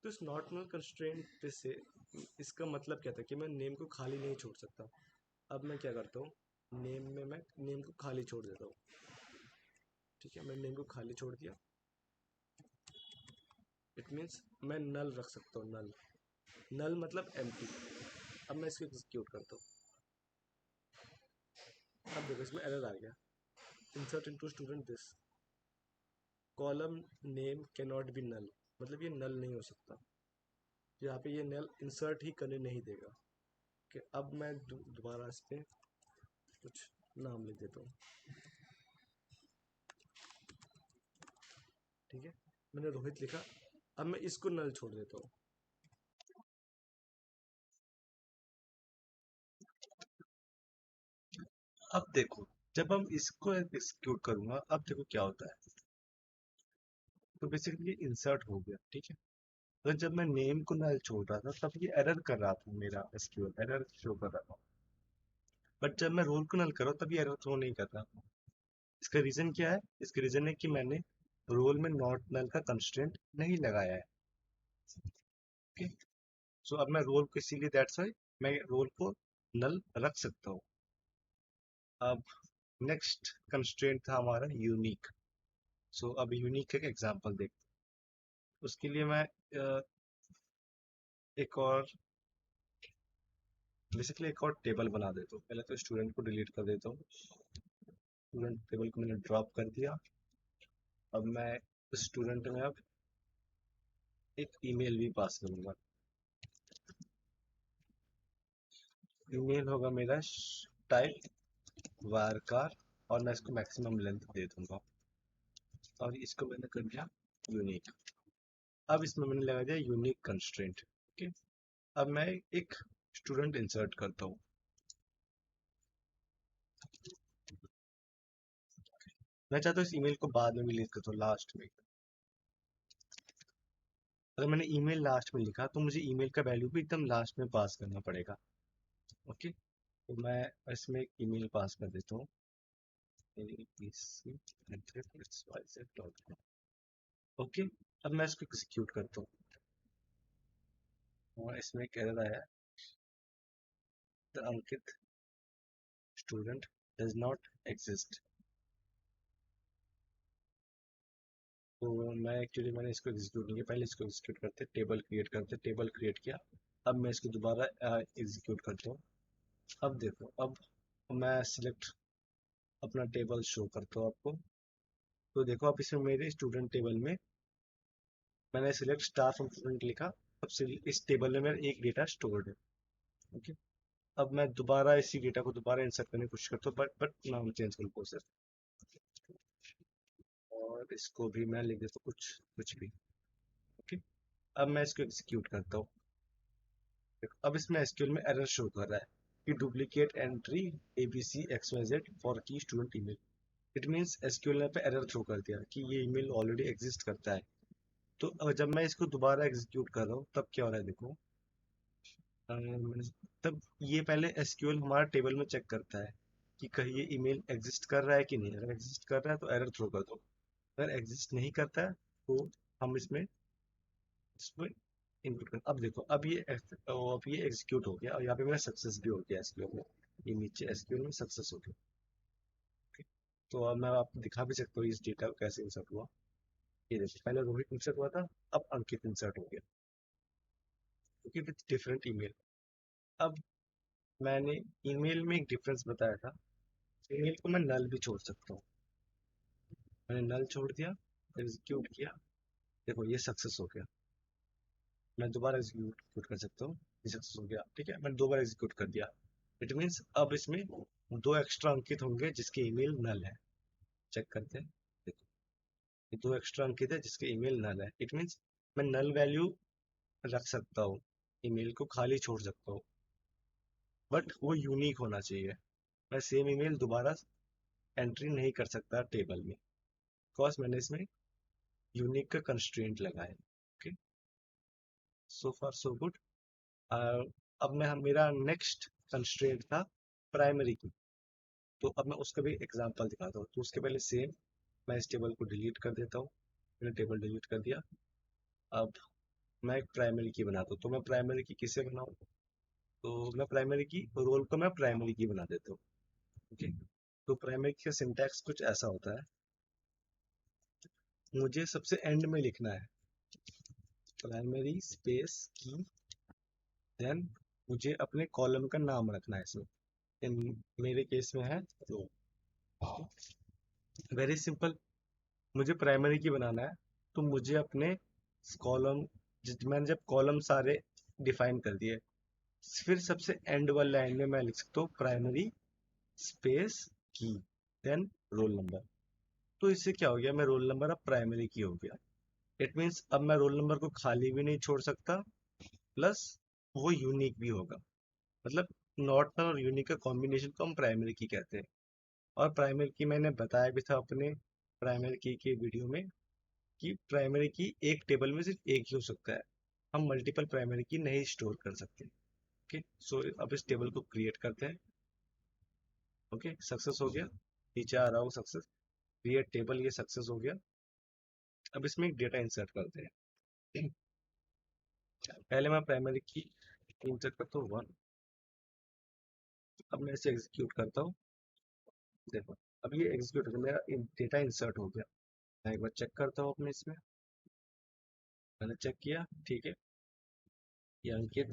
तो इस नॉट नल कंस्ट्रेंट से इसका मतलब क्या था कि मैं नेम को खाली नहीं छोड़ सकता। अब मैं क्या करता हूँ, नेम में मैं नेम को खाली छोड़ देता हूँ। ठीक है, मैं नेम को खाली छोड़ दिया, इट मीन्स मैं नल रख सकता हूँ, नल। नल मतलब एम्प्टी। अब मैं इसको एग्जीक्यूट करता हूँ। अब देखो इसमें एरर आ गया, insert into student this column name can not be null, मतलब ये नल नहीं हो सकता। यहाँ पे ये नल इंसर्ट ही करने नहीं देगा। कि अब मैं दोबारा इस पर कुछ नाम लिख देता हूँ। ठीक है, मैंने रोहित लिखा, अब मैं इसको नल छोड़ देता हूँ। अब देखो, जब हम इसको एग्जीक्यूट करूंगा, अब देखो क्या होता है। तो बेसिकली इंसर्ट हो गया। ठीक है, तो जब मैं नेम को नल छोड़ रहा था तब ये एरर कर रहा था, मेरा एसक्यूएल एरर शो कर रहा था। बट जब मैं रोल को नल कर रहा हूँ तब ये एरर थ्रो नहीं कर रहा। इसका रीजन क्या है, इसका रीजन है कि मैंने रोल में नॉट नल का कंस्ट्रेंट नहीं लगाया है। ओके, सो अब मैं रोल को, इसीलिए दैट्स वाई मैं रोल को नल रख सकता हूँ। अब नेक्स्ट कंस्ट्रेंट था हमारा यूनिक। सो अब यूनिक का एक एग्जांपल देखते हैं। उसके लिए मैं एक और बेसिकली एक और टेबल बना देता हूँ। पहले तो स्टूडेंट को डिलीट कर देता हूँ। स्टूडेंट टेबल को मैंने ड्रॉप कर दिया। अब मैं स्टूडेंट में अब एक ईमेल भी पास करूंगा। ईमेल होगा मेरा टाइप वारकार, और मैं इसको मैक्सिमम लेंथ दे दूंगा, और इसको मैंने कर दिया यूनिक। अब इसमें मैंने लगा दिया यूनिक कंस्ट्रेंट। ओके, अब मैं एक स्टूडेंट इंसर्ट करता हूँ। मैं चाहता हूँ इस ईमेल को बाद में भी लिख कर, तो लास्ट में। अगर मैंने ईमेल लास्ट में लिखा तो मुझे ईमेल का वैल्यू भी एकदम लास्ट में पास करना पड़ेगा। ओके, तो मैं इसमें एक ईमेल पास कर देता हूँ, abc@xyz.com। ओके, अब मैं इसको एग्जीक्यूट करता हूँ, और इसमें कह रहा है the Ankit student does not exist. तो मैंने इसको एग्जीक्यूट नहीं किया, पहले इसको एग्जीक्यूट करते, टेबल क्रिएट किया। अब मैं इसको दोबारा एग्जीक्यूट करता हूँ। अब देखो, अब मैं सिलेक्ट अपना टेबल शो करता हूँ आपको। तो देखो, अब इसमें मेरे स्टूडेंट टेबल में मैंने सिलेक्ट स्टार फ्रॉम स्टूडेंट लिखा। अब से इस टेबल में मेरा एक डेटा स्टोर्ड है। ओके, अब मैं दोबारा इसी डेटा को दोबारा इंसर्ट करने की कोशिश करता हूँ, बट नाम चेंज कर प्रोसेस, और इसको भी मैं लिख देता हूँ कुछ कुछ भी। ओके, अब मैं इसको एग्जीक्यूट करता हूँ। अब इसमें एसक्यूएल में एरर शो कर रहा है कि duplicate entry ABC XYZ for key student email. It means SQL ने पे एरर थ्रो कर दिया कि ये ईमेल ऑलरेडी एग्जिस्ट करता है। तो जब मैं इसको दोबारा एग्जीक्यूट कर रहा हूँ तब क्या हो रहा है देखो। तब ये पहले एसक्यूएल हमारा टेबल में चेक करता है कि कहीं ये ईमेल एग्जिस्ट कर रहा है कि नहीं। अगर एग्जिस्ट कर रहा है तो एरर थ्रो कर दो, अगर एग्जिस्ट नहीं करता है तो हम इसमें इनपुट कर। अब देखो, अब ये एग्जीक्यूट हो गया, और यहाँ पे मेरा सक्सेस भी हो गया एसक्यूएल में। ये नीचे एसक्यूएल में सक्सेस हो गया। Okay? तो अब मैं आपको दिखा भी सकता हूँ इस डेटा को कैसे इंसर्ट हुआ। ये देखो, पहले रोहित इंसर्ट हुआ था, अब अंकित इंसर्ट हो गया, क्योंकि विथ डिफरेंट ईमेल। अब मैंने ईमेल में एक डिफरेंस बताया था, ईमेल को मैं नल भी छोड़ सकता हूँ। मैंने नल छोड़ दिया, एग्जीक्यूट किया, देखो ये सक्सेस हो गया। मैं दोबारा एग्जीक्यूट कर सकता हूँ, ये सक्सेस हो गया। ठीक है, मैंने दो बार एग्जीक्यूट कर दिया। इट मीन्स अब इसमें दो एक्स्ट्रा अंकित होंगे जिसके ईमेल नल है। चेक करते हैं, देखो ये दो एक्स्ट्रा अंकित है जिसके ईमेल नल है। इट मीन्स मैं नल वैल्यू रख सकता हूँ, ईमेल को खाली छोड़ सकता हूँ, बट वो यूनिक होना चाहिए। मैं सेम ईमेल दोबारा एंट्री नहीं कर सकता टेबल में, बिकॉज मैंने इसमें यूनिक का कंस्ट्रेंट लगाया। ओके, सो फार सो गुड। अब मैं मेरा नेक्स्ट कंस्ट्रेंट था प्राइमरी की। तो अब मैं उसका भी एग्जांपल दिखाता हूँ। तो उसके पहले सेम मैं इस टेबल को डिलीट कर देता हूँ। मैंने टेबल डिलीट कर दिया। अब मैं एक प्राइमरी की बनाता हूँ। तो मैं प्राइमरी की किससे बनाऊँ? तो मैं प्राइमरी की रोल को मैं प्राइमरी की बना देता हूँ। ओके, तो प्राइमरी की का सिंटैक्स कुछ ऐसा होता है, मुझे सबसे एंड में लिखना है प्राइमरी स्पेस की, देन मुझे अपने कॉलम का नाम रखना है इसमें। इन मेरे केस में है रो। वेरी सिंपल, मुझे प्राइमरी की बनाना है, तो मुझे अपने कॉलम, मैंने जब कॉलम सारे डिफाइन कर दिए, फिर सबसे एंड वाले लाइन में मैं लिख सकता हूँ प्राइमरी स्पेस की, देन रोल नंबर। तो इससे क्या हो गया, मैं रोल नंबर अब प्राइमरी की हो गया। इट मीन्स अब मैं रोल नंबर को खाली भी नहीं छोड़ सकता, प्लस वो यूनिक भी होगा। मतलब नॉट नल और यूनिक का कॉम्बिनेशन को हम प्राइमरी की कहते हैं। और प्राइमरी की मैंने बताया भी था अपने प्राइमरी की के वीडियो में कि प्राइमरी की एक टेबल में सिर्फ एक ही हो सकता है, हम मल्टीपल प्राइमरी की नहीं स्टोर कर सकते। ओके, सो अब इस टेबल को क्रिएट करते हैं। ओके, सक्सेस हो गया, नीचे आ रहा हो सक्सेस, क्रिएट टेबल, ये सक्सेस हो गया। अब इसमें एक डेटा इंसर्ट करते हैं। पहले मैं प्राइमरी की इंसर्ट करता हूँ 1, अब मैं इसे एग्जीक्यूट करता हूँ। देखो, अब ये एग्जीक्यूट हो गया, मेरा डेटा इंसर्ट हो गया। मैं एक बार चेक करता हूँ अपने इसमें। मैंने चेक किया, ठीक है। ये अंकित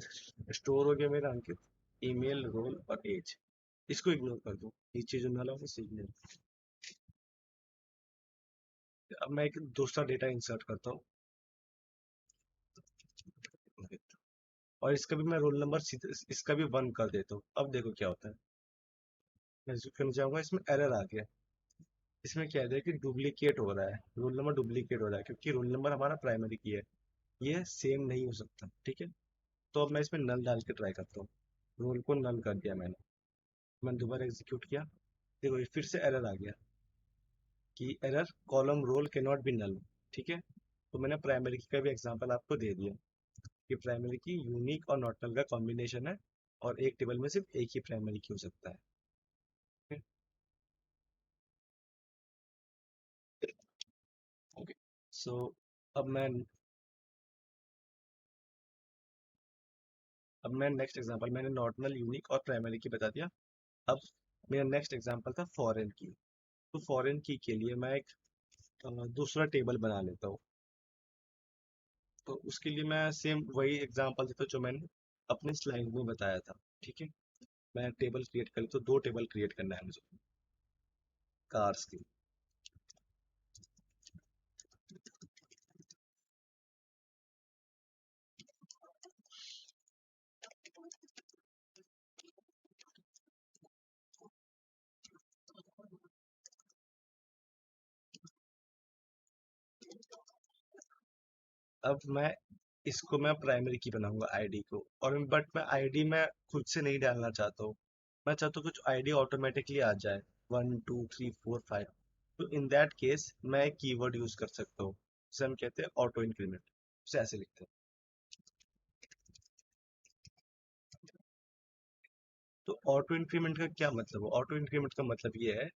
स्टोर हो गया मेरा, अंकित, ईमेल, रोल और एज। इसको इग्नोर कर दो, नीचे जो नल है वो सिग्नल। अब मैं एक दूसरा डेटा इंसर्ट करता हूँ, और इसका भी मैं रोल नंबर इसका भी 1 कर देता हूँ। अब देखो क्या होता है। मैं करना चाहूंगा, इसमें एरर आ गया। इसमें क्या है कि डुप्लीकेट हो रहा है, रोल नंबर डुप्लीकेट हो रहा है, क्योंकि रोल नंबर हमारा प्राइमरी की है, ये सेम नहीं हो सकता, ठीक है। तो अब मैं इसमें नल डाल के ट्राई करता हूँ। रोल को नल कर दिया मैंने दोबारा एग्जीक्यूट किया। देखो ये फिर से एरर आ गया कि एरर कॉलम रोल के नॉट बी नल, ठीक है। तो मैंने प्राइमरी की का भी एग्जांपल आपको दे दिया कि प्राइमरी की यूनिक और नॉट नल का कॉम्बिनेशन है, और एक टेबल में सिर्फ एक ही प्राइमरी की हो सकता है, ठीक है। ओके, सो अब मैं नेक्स्ट एग्जांपल, मैंने नॉट नल, यूनिक और प्राइमरी की बता दिया। अब मेरा नेक्स्ट एग्जांपल था फॉरेन की। तो फॉरेन की के लिए मैं एक दूसरा टेबल बना लेता हूँ। तो उसके लिए मैं सेम वही एग्जांपल देता हूँ जो मैंने अपने स्लाइड में बताया था, ठीक है। मैं टेबल क्रिएट कर, तो 2 टेबल क्रिएट करना है मुझे कार्स की। अब मैं इसको मैं प्राइमरी की बनाऊंगा आईडी को, और बट मैं आईडी में खुद से नहीं डालना चाहता हूँ। मैं चाहता हूँ कुछ आईडी ऑटोमेटिकली आ जाए, 1 2 3 4 5। तो इन दैट केस मैं एक कीवर्ड यूज कर सकता हूँ, जिसे हम कहते हैं ऑटो इंक्रीमेंट। उसे ऐसे लिखते हैं। तो ऑटो इंक्रीमेंट का क्या मतलब है? ऑटो इंक्रीमेंट का मतलब ये है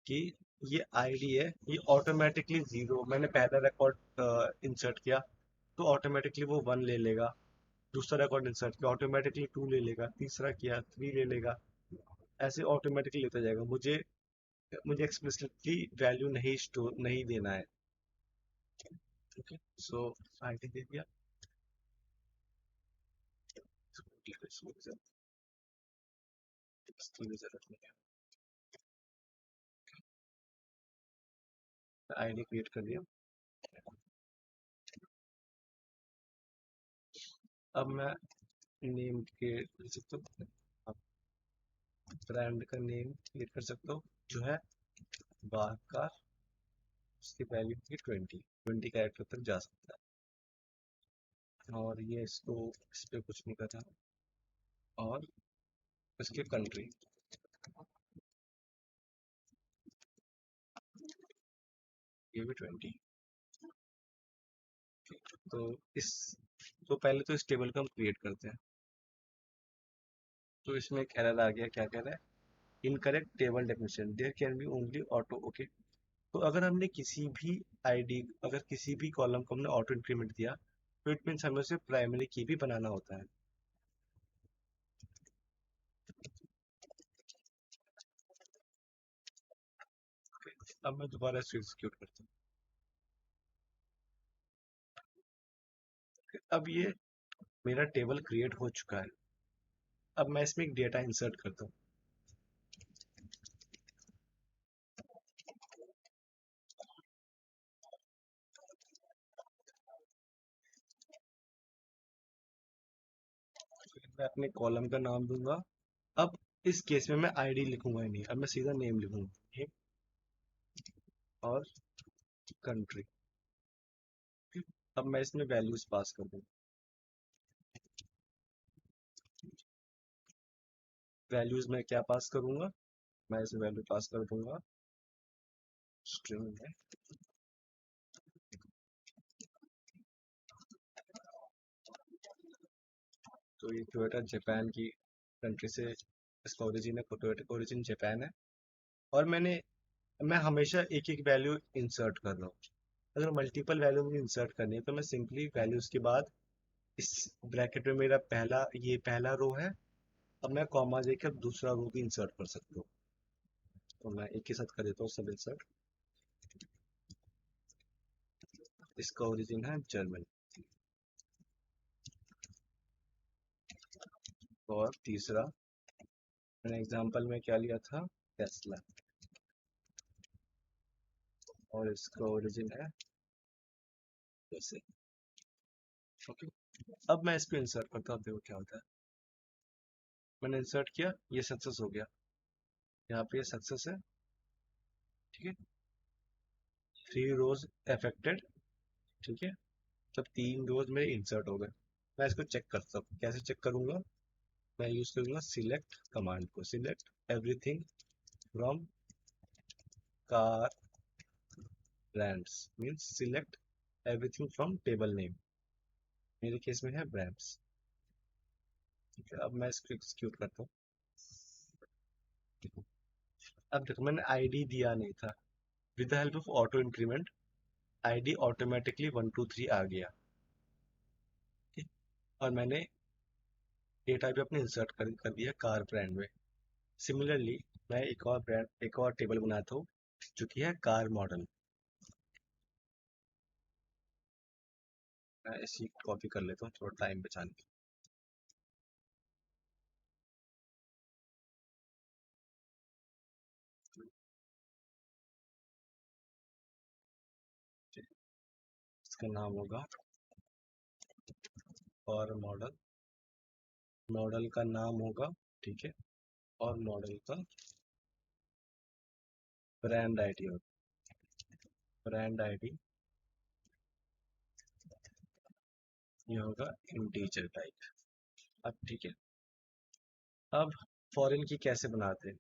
कि ये आईडी है, ये ऑटोमेटिकली जीरो, मैंने पहला रिकॉर्ड इंसर्ट किया तो ऑटोमेटिकली वो 1 ले लेगा। दूसरा रिकॉर्ड इंसर्ट किया, ऑटोमेटिकली 2 ले लेगा। तीसरा किया, 3 ले लेगा। ऐसे ऑटोमेटिकली लेता जाएगा। मुझे मुझे एक्सप्लिसिटली वैल्यू नहीं स्टोर नहीं देना है। ओके, सो आईडी दे दिया, इसकी भी जरूरत नहीं है। आईडी क्रिएट कर दिया। अब मैं नेम के लिख सकता हूँ, ब्रांड का नेम क्रिएट कर सकता हूँ जो है बार का। उसकी वैल्यू की 20 कैरेक्टर तक जा सकता है। और ये इसको इस पे कुछ नहीं करना। और इसके कंट्री, ये भी 20। तो इस तो पहले तो इस टेबल को हम क्रिएट करते हैं। तो इसमें एक एरर आ गया, क्या कह रहा है? Incorrect table definition, there can be only auto. Okay, तो अगर हमने किसी भी आईडी, अगर किसी भी कॉलम को हमने ऑटो इंक्रीमेंट दिया, तो इट मीन्स हमें उसे प्राइमरी की भी बनाना होता है। अब मैं दोबारा इसको एग्जीक्यूट करता हूँ। अब ये मेरा टेबल क्रिएट हो चुका है। अब मैं इसमें एक डेटा इंसर्ट करता हूँ। मैं अपने कॉलम का नाम दूंगा। अब इस केस में मैं आईडी लिखूंगा ही नहीं, अब मैं सीधा नेम लिखूंगा, नेम और कंट्री। अब मैं इसमें वैल्यूज पास कर दूंगा। वैल्यूज में क्या पास करूंगा? मैं इसमें वैल्यू पास कर दूंगा स्ट्रिंग में। तो ये टोयोटा जापान की कंट्री से इसका ओरिजिन है, टोयोटा का ओरिजिन जापान है। और मैं हमेशा एक एक वैल्यू इंसर्ट कर रहा हूँ। अगर मल्टीपल वैल्यू मुझे इंसर्ट करनी है तो मैं सिंपली वैल्यूज के बाद इस ब्रैकेट में मेरा पहला रो है, अब मैं कॉमा देकर दूसरा रो भी इंसर्ट कर सकता हूँ। तो मैं एक के साथ कर देता हूँ सब इंसर्ट। इसका ओरिजिन है जर्मन। और तीसरा मैंने एग्जांपल में क्या लिया था, टेस्ला। और इसका ओरिजिन है जैसे। ओके, अब मैं इसको इंसर्ट करता हूँ, देखो क्या होता है। मैंने इंसर्ट किया, ये सक्सेस हो गया, यहाँ पे ये सक्सेस है। ठीक है, 3 रोज अफेक्टेड। ठीक है, तब 3 रोज मेरे इंसर्ट हो गए। मैं इसको चेक करता हूँ, कैसे चेक करूंगा, मैं यूज करूंगा सिलेक्ट कमांड को। Select everything from car brands means select everything from table name. मेरे केस में है ब्रांड्स। ठीक है, अब मैं इसको एग्जीक्यूट करता हूँ। अब देखो मैंने आईडी दिया नहीं था, with the help of auto increment ID automatically 1 2 3 आ गया। ठीक? और मैंने डेटा भी अपने इंसर्ट कर दिया कार ब्रांड में। सिमिलरली मैं एक और टेबल बनाता हूँ जो कि है कार मॉडल। मैं इसी कॉपी कर लेता हूँ थोड़ा टाइम बचाने के लिए। इसका नाम होगा और मॉडल। मॉडल का नाम होगा, ठीक है, और मॉडल का ब्रांड आईडी होगा। ब्रांड आईडी ये होगा इंटीजर टाइप। अब ठीक है, अब फॉरेन की कैसे बनाते हैं।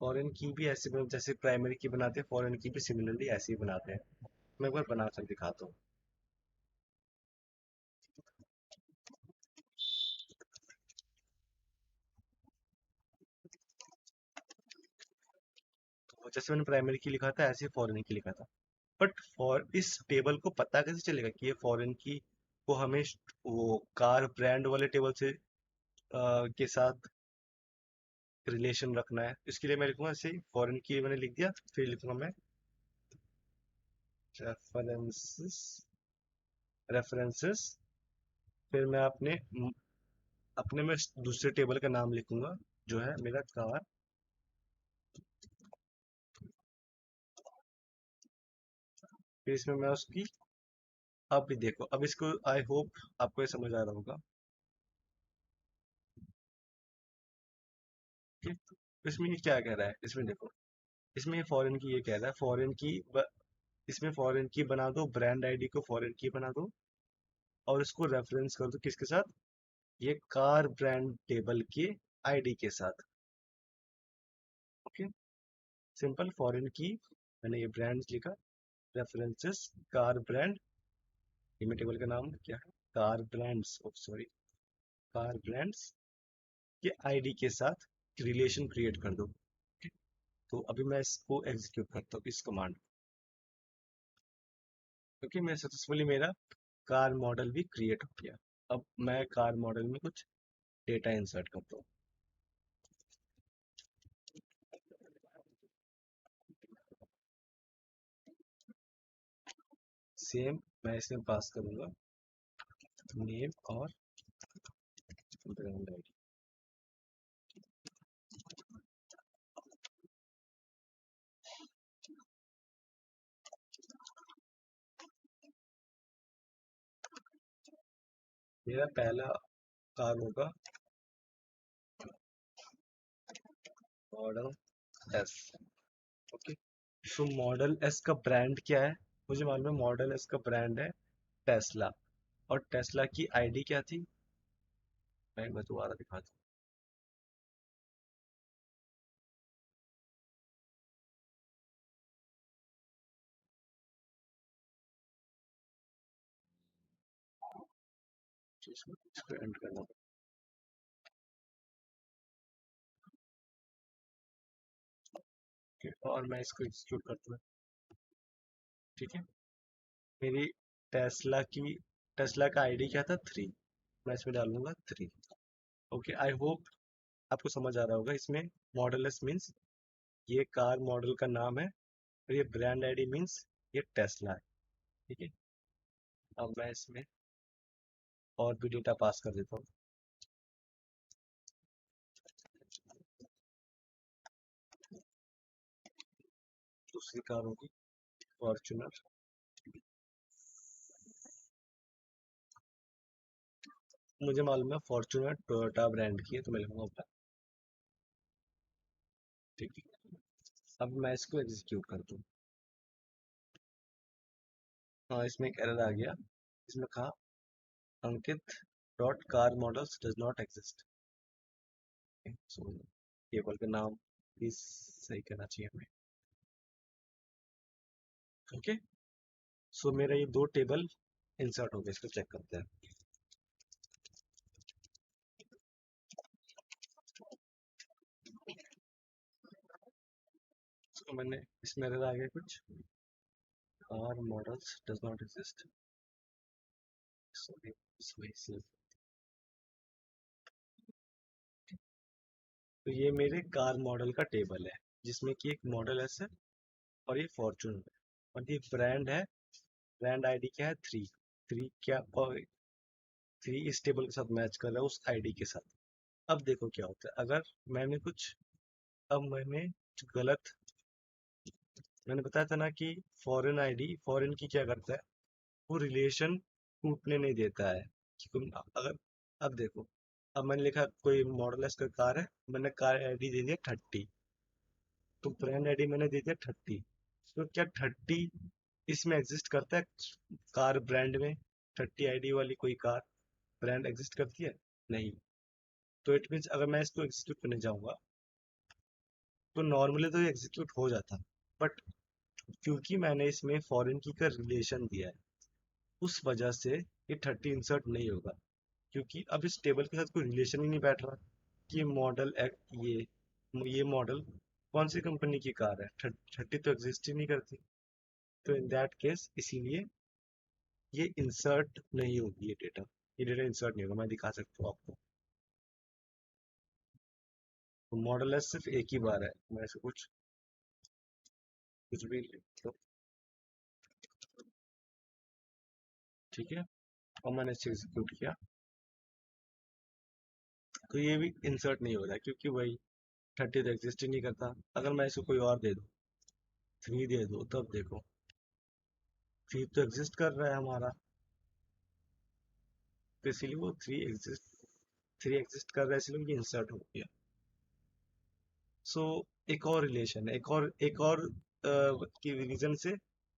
फॉरेन की भी ऐसे जैसे प्राइमरी की बनाते हैं, फॉरेन की भी सिमिलरली ऐसे ही बनाते हैं। मैं एक बार बना कर दिखाता हूँ। तो जैसे मैंने प्राइमरी की लिखा था ऐसे ही फॉरेन की लिखा था। बट फॉर इस टेबल को पता कैसे चलेगा कि ये फॉरेन की को हमें वो कार ब्रांड वाले टेबल से के साथ रिलेशन रखना है। इसके लिए मैं लिखूंगा ऐसे फॉरेन की मैंने लिख दिया, फिर लिखूंगा मैं रेफरेंसेस। रेफरेंसेस, फिर मैं अपने में दूसरे टेबल का नाम लिखूंगा जो है मेरा कार। फिर इसमें मैं उसकी, अब भी देखो, अब इसको आई होप आपको ये समझ आ रहा होगा। ठीक है? इसमें ये क्या कह रहा है, इसमें देखो, इसमें ये फॉरेन की ये कह रहा है फॉरेन की इसमें फॉरेन की बना दो, ब्रांड आईडी को फॉरेन की बना दो, और इसको रेफरेंस कर दो किसके साथ, ये कार ब्रांड टेबल के आईडी के साथ। ओके, सिंपल फॉरेन की मैंने ये ब्रांड लिखा, रेफरेंसेस कार ब्रांड, ये टेबल का नाम क्या है, car brands, sorry, car brands के आईडी के साथ रिलेशन क्रिएट कर दो। Okay? तो अभी मैं इसको एग्जीक्यूट करता हूँ इस कमांड। क्योंकि मैं सक्सेसफुली मेरा कार मॉडल भी क्रिएट हो गया। अब मैं कार मॉडल में कुछ डेटा इंसर्ट करता हूँ। सेम मैं इसमें पास करूंगा नेम और ब्रांड आईडी। मेरा पहला कार होगा मॉडल एस। ओके, तो मॉडल एस का ब्रांड क्या है, मुझे मालूम है मॉडल एस का ब्रांड है टेस्ला। और टेस्ला की आईडी क्या थी, मैं दोबारा दिखाता हूँ, इसको एंड करना पड़ेगा। और मैं इसको एग्जीक्यूट करता हूँ। ठीक है, मेरी टेस्ला का आईडी क्या था, 3। मैं इसमें डालूंगा 3। ओके, आई होप आपको समझ आ रहा होगा इसमें। मॉडल एस मीन्स ये कार मॉडल का नाम है, और ये ब्रांड आईडी मीन्स ये टेस्ला है। ठीक है, अब मैं इसमें और भी डेटा पास कर देता हूँ। दूसरी कार होगी फॉर्च्यूनर। मुझे मालूम है फॉर्च्यूनर टोयोटा ब्रांड की है, तो मैं लिखूंगा। ठीक है, अब मैं इसको एग्जीक्यूट कर दूँ। हाँ, इसमें एक एरर आ गया। इसमें कहा Ankit dot car models does not exist. So table का नाम प्लीज सही करना चाहिए हमें। ओके, सो मेरा ये दो टेबल इंसर्ट हो गए, इसको चेक करते हैं। तो मैंने इसमें एरर आ गया कुछ, car models does not exist. Sorry, तो ये मेरे कार मॉडल का टेबल है, जिसमें कि एक मॉडल एस है और ये फॉर्च्यूनर है, और ये ब्रांड है। ब्रांड आईडी क्या है? थ्री। थ्री क्या? और थ्री इस टेबल के साथ मैच कर रहा है उस आईडी के साथ। अब देखो क्या होता है, अगर मैंने कुछ, अब मैंने कुछ गलत, मैंने बताया था ना कि फॉरेन आईडी, फॉरेन की क्या करता है, वो रिलेशन टूटने नहीं देता है। कि अगर, अब देखो, अब मैंने लिखा कोई मॉडल एस का कार है, मैंने कार आईडी दे दिया 30, तो ब्रांड आईडी मैंने दे दिया 30। तो क्या 30 इसमें एग्जिस्ट करता है? कार ब्रांड में 30 आईडी वाली कोई कार ब्रांड एग्जिस्ट करती है? नहीं। तो इट मीन्स अगर मैं इसको एग्जीक्यूट करने जाऊंगा, तो नॉर्मली तो ये एग्जीक्यूट हो जाता, बट क्योंकि मैंने इसमें फॉरेन की का रिलेशन दिया है, उस वजह से ये 30 इंसर्ट नहीं होगा। क्योंकि अब इस टेबल के साथ कोई रिलेशन ही नहीं बैठ रहा कि ये मॉडल, ये मॉडल कौन सी कंपनी की कार है। 30 तो एग्जिस्ट ही नहीं करती। तो इन दैट केस इसीलिए ये इंसर्ट नहीं होगी, ये डेटा इंसर्ट नहीं होगा। मैं दिखा सकता हूँ आपको। तो मॉडल एस सिर्फ एक ही बार है, मैं ऐसे कुछ भी तो, ठीक है, और मैंने इसे एग्जीक्यूट किया, तो ये भी इंसर्ट नहीं हो रहा है, क्योंकि वही 30 तो एग्जिस्ट ही नहीं करता। अगर मैं इसको कोई और दे दूँ, 3 दे दूँ, तब देखो 3 तो एग्जिस्ट कर रहा है हमारा, तो इसीलिए वो 3 एग्जिस्ट कर रहा है, इसलिए ये इंसर्ट हो गया। सो एक और रिलेशन है, एक और की रीजन से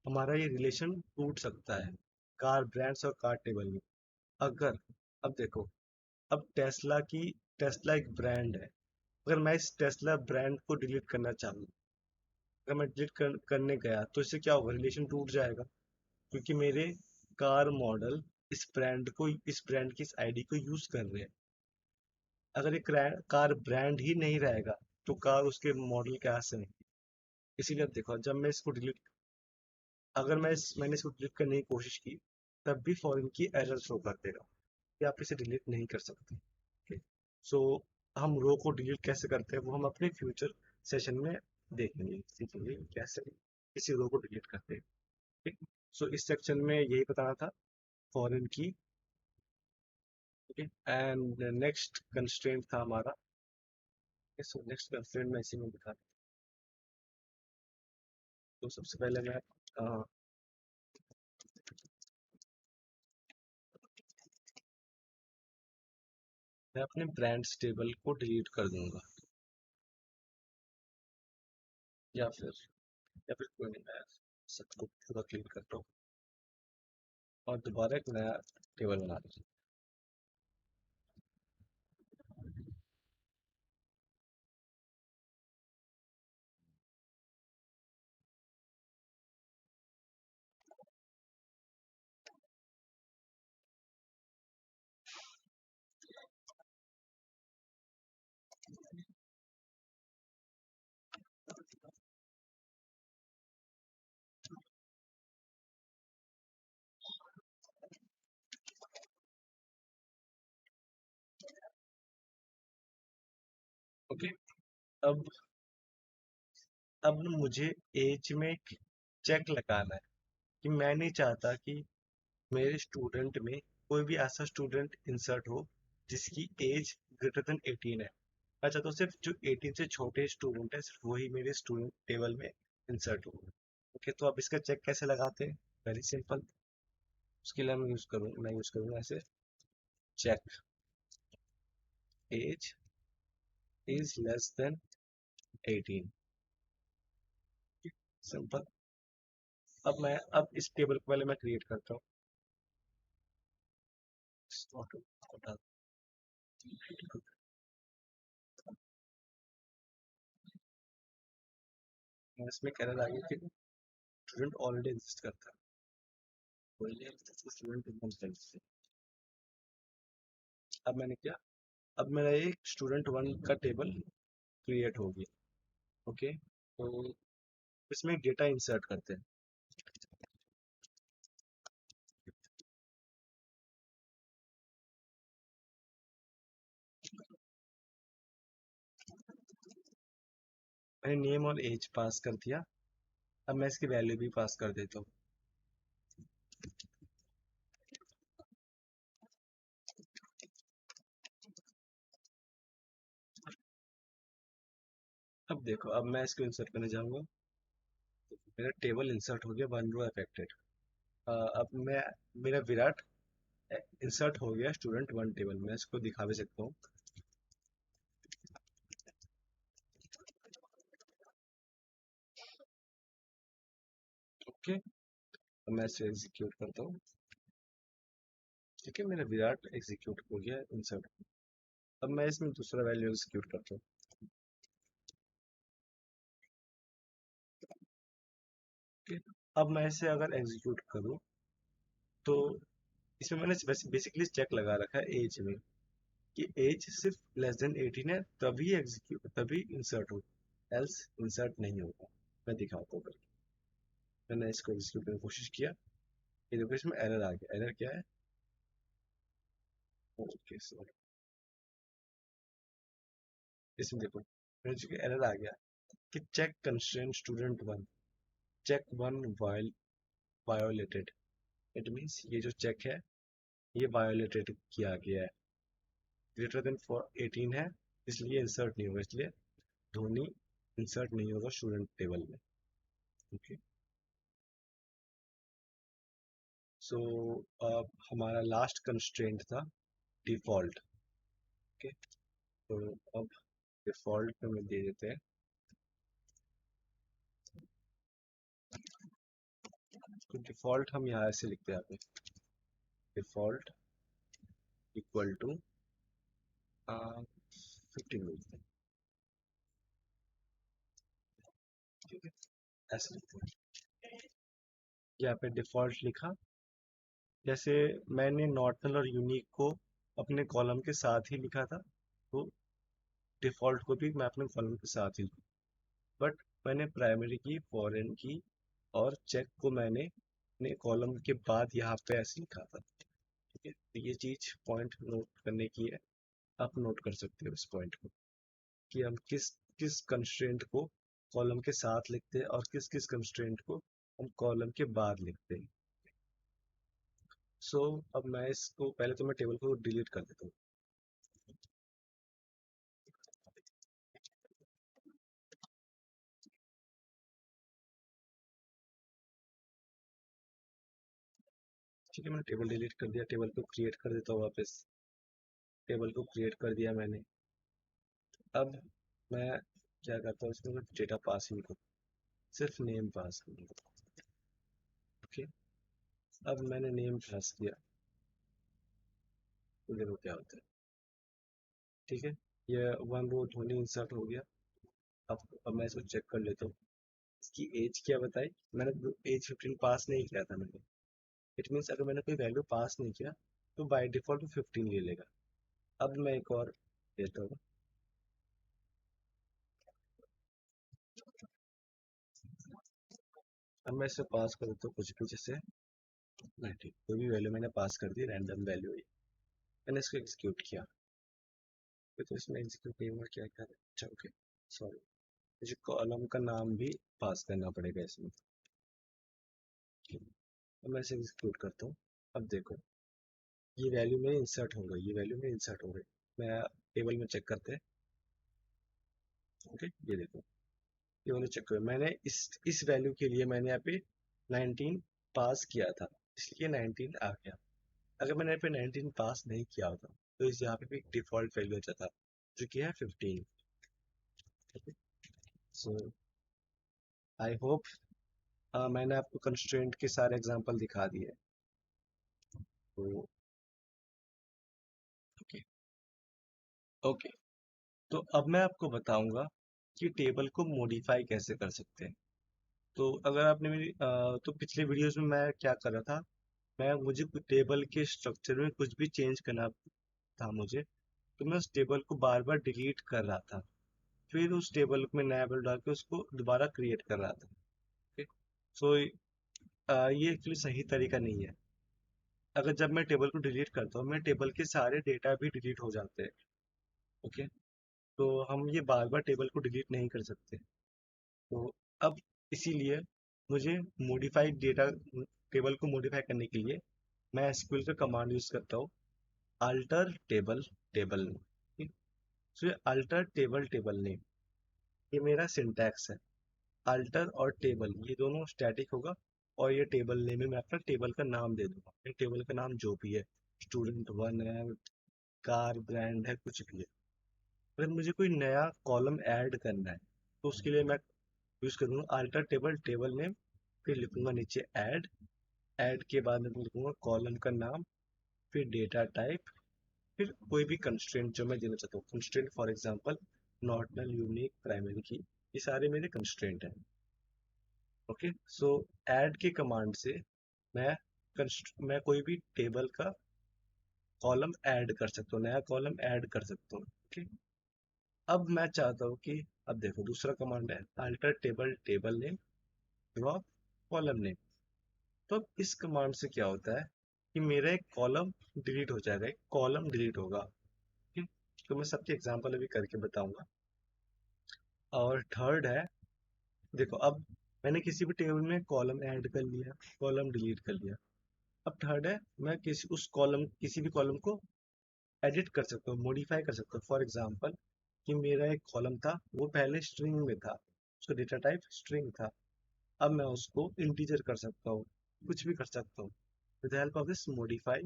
हमारा ये रिलेशन टूट सकता है कार ब्रांड्स और कार टेबल में। अगर, अब देखो, अब टेस्ला एक ब्रांड है। अगर मैं इस टेस्ला ब्रांड को डिलीट करना चाहूँ, अगर मैं करने गया, तो इससे क्या होगा? रिलेशन टूट जाएगा, क्योंकि मेरे कार मॉडल इस ब्रांड की इस आईडी को यूज कर रहे हैं। अगर एक कार ब्रांड ही नहीं रहेगा, तो कार उसके मॉडल के हाथ से नहीं। इसीलिए अब देखो, जब मैं इसको डिलीट, अगर मैंने इसको डिलीट करने की कोशिश की, तब भी फॉरेन की एरर शो कर देगा कि आप इसे डिलीट नहीं कर सकते। सो हम रो को डिलीट कैसे करते हैं, वो हम अपने फ्यूचर सेशन में देखेंगे, सीखेंगे कैसे किसी रो को डिलीट करते हैं। ठीक, सो इस सेक्शन में यही बताना था फॉरेन की। ठीक है, एंड नेक्स्ट कंस्ट्रेंट था हमारा, सो नेक्स्ट कंस्ट्रेंट मैं इसी में बता। तो सबसे पहले मैं अपने ब्रांड्स टेबल को डिलीट कर दूंगा, या फिर कोई नहीं, मैं सबको पूरा क्लीन करता हूँ और दोबारा एक नया टेबल बना दूँ। ओके। अब अब मुझे एज में एक चेक लगाना है कि मैं नहीं चाहता कि मेरे स्टूडेंट में कोई भी ऐसा स्टूडेंट इंसर्ट हो जिसकी एज ग्रेटर देन 18 है। मैं चाहता हूँ सिर्फ जो 18 से छोटे स्टूडेंट है सिर्फ वही मेरे स्टूडेंट टेबल में इंसर्ट हो। ओके, तो अब इसका चेक कैसे लगाते हैं? Very simple. उसके लिए मैं यूज करूँगा ऐसे, check age is less than 18। Simple. अब इस टेबल को पहले मैं क्रिएट करता हूँ। इसमें एरर आ गया कि स्टूडेंट ऑलरेडी एग्जिस्ट करता है, स्टूडेंट एकदम सही। अब मैंने क्या, अब मेरा एक स्टूडेंट वन का टेबल क्रिएट हो गया। ओके, तो इसमें डेटा इंसर्ट करते हैं। मैंने नेम और एज पास कर दिया। अब मैं इसकी वैल्यू भी पास कर देता हूँ। अब देखो, अब मैं इसको इंसर्ट करने जाऊंगा तो मेरा टेबल इंसर्ट हो गया, वन रो अफेक्टेड। अब मैं, मेरा विराट इंसर्ट हो गया स्टूडेंट वन टेबल में, इसको दिखा भी सकता हूँ। ओके, अब मैं इसे एग्जीक्यूट करता हूँ। ठीक है, मेरा विराट एग्जीक्यूट हो गया इंसर्ट। अब मैं इसमें दूसरा वैल्यू एग्जीक्यूट करता हूँ। Okay, अब मैं इसे अगर एग्जीक्यूट करूँ तो इसमें मैंने बेसिकली चेक लगा रखा है एज में कि एज सिर्फ लेस देन 18 है, तभी एग्जीक्यूट, तभी इंसर्ट होगा, एल्स इंसर्ट नहीं होगा। मैं दिखाता हूँ करके। मैंने इसको एग्जीक्यूट करने की कोशिश किया, ये देखो इसमें एरर आ गया। एरर क्या है? ओके सॉरी, इसमें देखो मेरे एरर आ गया कि check constraint student one, check one violated. It means ये जो चेक है ये वायोलेटेड किया गया है, ग्रेटर देन फॉर 18 है, इसलिए इंसर्ट नहीं होगा, इसलिए धोनी इंसर्ट नहीं होगा स्टूडेंट टेबल में। ओके, सो अब हमारा लास्ट कंस्ट्रेंट था डिफॉल्ट। ओके, तो अब डिफॉल्ट में दे देते हैं, तो डिफॉल्ट हम यहाँ से लिखते हैं यहाँ पे, डिफॉल्ट इक्वल टू 15 लिखते हैं। ठीक है, ऐसे लिखते हैं। यहाँ पे डिफॉल्ट लिखा, जैसे मैंने नॉर्टनल और यूनिक को अपने कॉलम के साथ ही लिखा था, तो डिफॉल्ट को भी मैं अपने कॉलम के साथ ही, बट मैंने प्राइमरी की, फॉरेन की और चेक को मैंने अपने कॉलम के बाद यहाँ पे ऐसे लिखा था। ठीक है, तो ये चीज पॉइंट नोट करने की है, आप नोट कर सकते हो इस पॉइंट को कि हम किस किस कंस्ट्रेंट को कॉलम के साथ लिखते हैं और किस किस कंस्ट्रेंट को हम कॉलम के बाद लिखते हैं। सो अब मैं इसको पहले तो मैं टेबल को डिलीट कर देता हूँ। ठीक है, मैंने टेबल डिलीट कर दिया, टेबल को क्रिएट कर देता हूँ वापस। टेबल को क्रिएट कर दिया मैंने। अब मैं क्या करता हूँ, इसमें मैं डेटा पास ही नहीं करूँ, सिर्फ नेम पास करूँगा। ओके, अब मैंने नेम पास किया तो देखो क्या होता है। ठीक है, ये वन रो धोनी इंसर्ट हो गया। अब मैं इसको चेक कर लेता हूँ, इसकी एज क्या बताई? मैंने एज 15 पास नहीं किया था मैंने। इट मीन्स अगर मैंने कोई वैल्यू पास नहीं किया तो बाय डिफॉल्ट 15 ले लेगा। अब मैं एक और देता हूँ, अब मैं इसे पास कर देता हूँ कुछ भी, जैसे 90, कोई भी वैल्यू मैंने पास कर दी, रैंडम वैल्यू। मैंने इसको एग्जीक्यूट किया, ओके, तो इसमें एग्जीक्यूट नहीं हुआ, क्या क्या, अच्छा ओके, सॉरी, मुझे कॉलम का नाम भी पास करना पड़ेगा इसमें। अब मैं इसे एग्जीक्यूट करता हूँ। अब देखो, ये वैल्यू में इंसर्ट हो गई, ये वैल्यू में इंसर्ट हो गई। मैं टेबल में चेक करते हैं। ओके, ये देखो, ये वाला चेक करो, मैंने इस वैल्यू के लिए मैंने यहाँ पे 19 पास किया था, इसलिए 19 आ गया। अगर मैंने यहाँ पे 19 पास नहीं किया होता तो इस यहाँ पे भी डिफॉल्ट वैल्यू आ जाता, जो कि है 15। सो आई होप मैंने आपको कंस्ट्रेंट के सारे एग्जांपल दिखा दिए। तो ओके, ओके, तो अब मैं आपको बताऊंगा कि टेबल को मॉडिफाई कैसे कर सकते हैं। तो अगर आपने तो पिछले वीडियोस में मैं क्या कर रहा था, मुझे टेबल के स्ट्रक्चर में कुछ भी चेंज करना था मुझे, तो मैं उस टेबल को बार बार डिलीट कर रहा था, फिर उस टेबल में नया वैल्यू डाल के उसको दोबारा क्रिएट कर रहा था। ओके, सो ये एक्चुअली सही तरीका नहीं है। अगर जब मैं टेबल को डिलीट करता हूँ, मैं टेबल के सारे डेटा भी डिलीट हो जाते हैं। ओके, तो हम ये बार बार टेबल को डिलीट नहीं कर सकते। तो अब इसीलिए मुझे मॉडिफाइड डेटा टेबल को मॉडिफाई करने के लिए मैं एसक्यूएल का कमांड यूज करता हूँ, अल्टर टेबल टेबल नेम। सो ये अल्टर टेबल टेबल नेम, ये मेरा सिंटैक्स है। अल्टर और टेबल ये दोनों स्टैटिक होगा, और ये टेबल नेम में मैं अपना टेबल का नाम दे दूंगा। ये टेबल का नाम जो भी है, स्टूडेंट वन है, कार ब्रांड है, कुछ भी है। अगर मुझे कोई नया कॉलम ऐड करना है तो उसके लिए मैं यूज करूंगा अल्टर टेबल टेबल नेम, फिर लिखूंगा नीचे ऐड, ऐड के बाद मैं लिखूंगा कॉलम का नाम, फिर डेटा टाइप, फिर कोई भी कंस्ट्रेंट जो मैं देना चाहता हूँ, constraint for example not null, unique, primary key, ये सारे मेरे कंस्ट्रेंट हैं। ओके, सो ऐड के कमांड से मैं मैं कोई भी टेबल का कॉलम ऐड कर सकता हूँ, नया कॉलम ऐड कर सकता हूँ। ओके, अब मैं चाहता हूँ कि, अब देखो दूसरा कमांड है alter table table name drop column name. तो अब इस कमांड से क्या होता है कि मेरा एक कॉलम डिलीट हो जाएगा, एक कॉलम डिलीट होगा। ठीक, तो मैं सबके एग्जांपल अभी करके बताऊंगा। और थर्ड है, देखो अब मैंने किसी भी टेबल में कॉलम ऐड कर लिया, कॉलम डिलीट कर लिया। अब थर्ड है, मैं किसी भी कॉलम को एडिट कर सकता हूँ, मॉडिफाई कर सकता हूँ। फॉर एग्जांपल कि मेरा एक कॉलम था, वो पहले स्ट्रिंग में था, उसका डेटा टाइप स्ट्रिंग था, अब मैं उसको इंटीजर कर सकता हूँ, कुछ भी कर सकता हूँ with help of this modify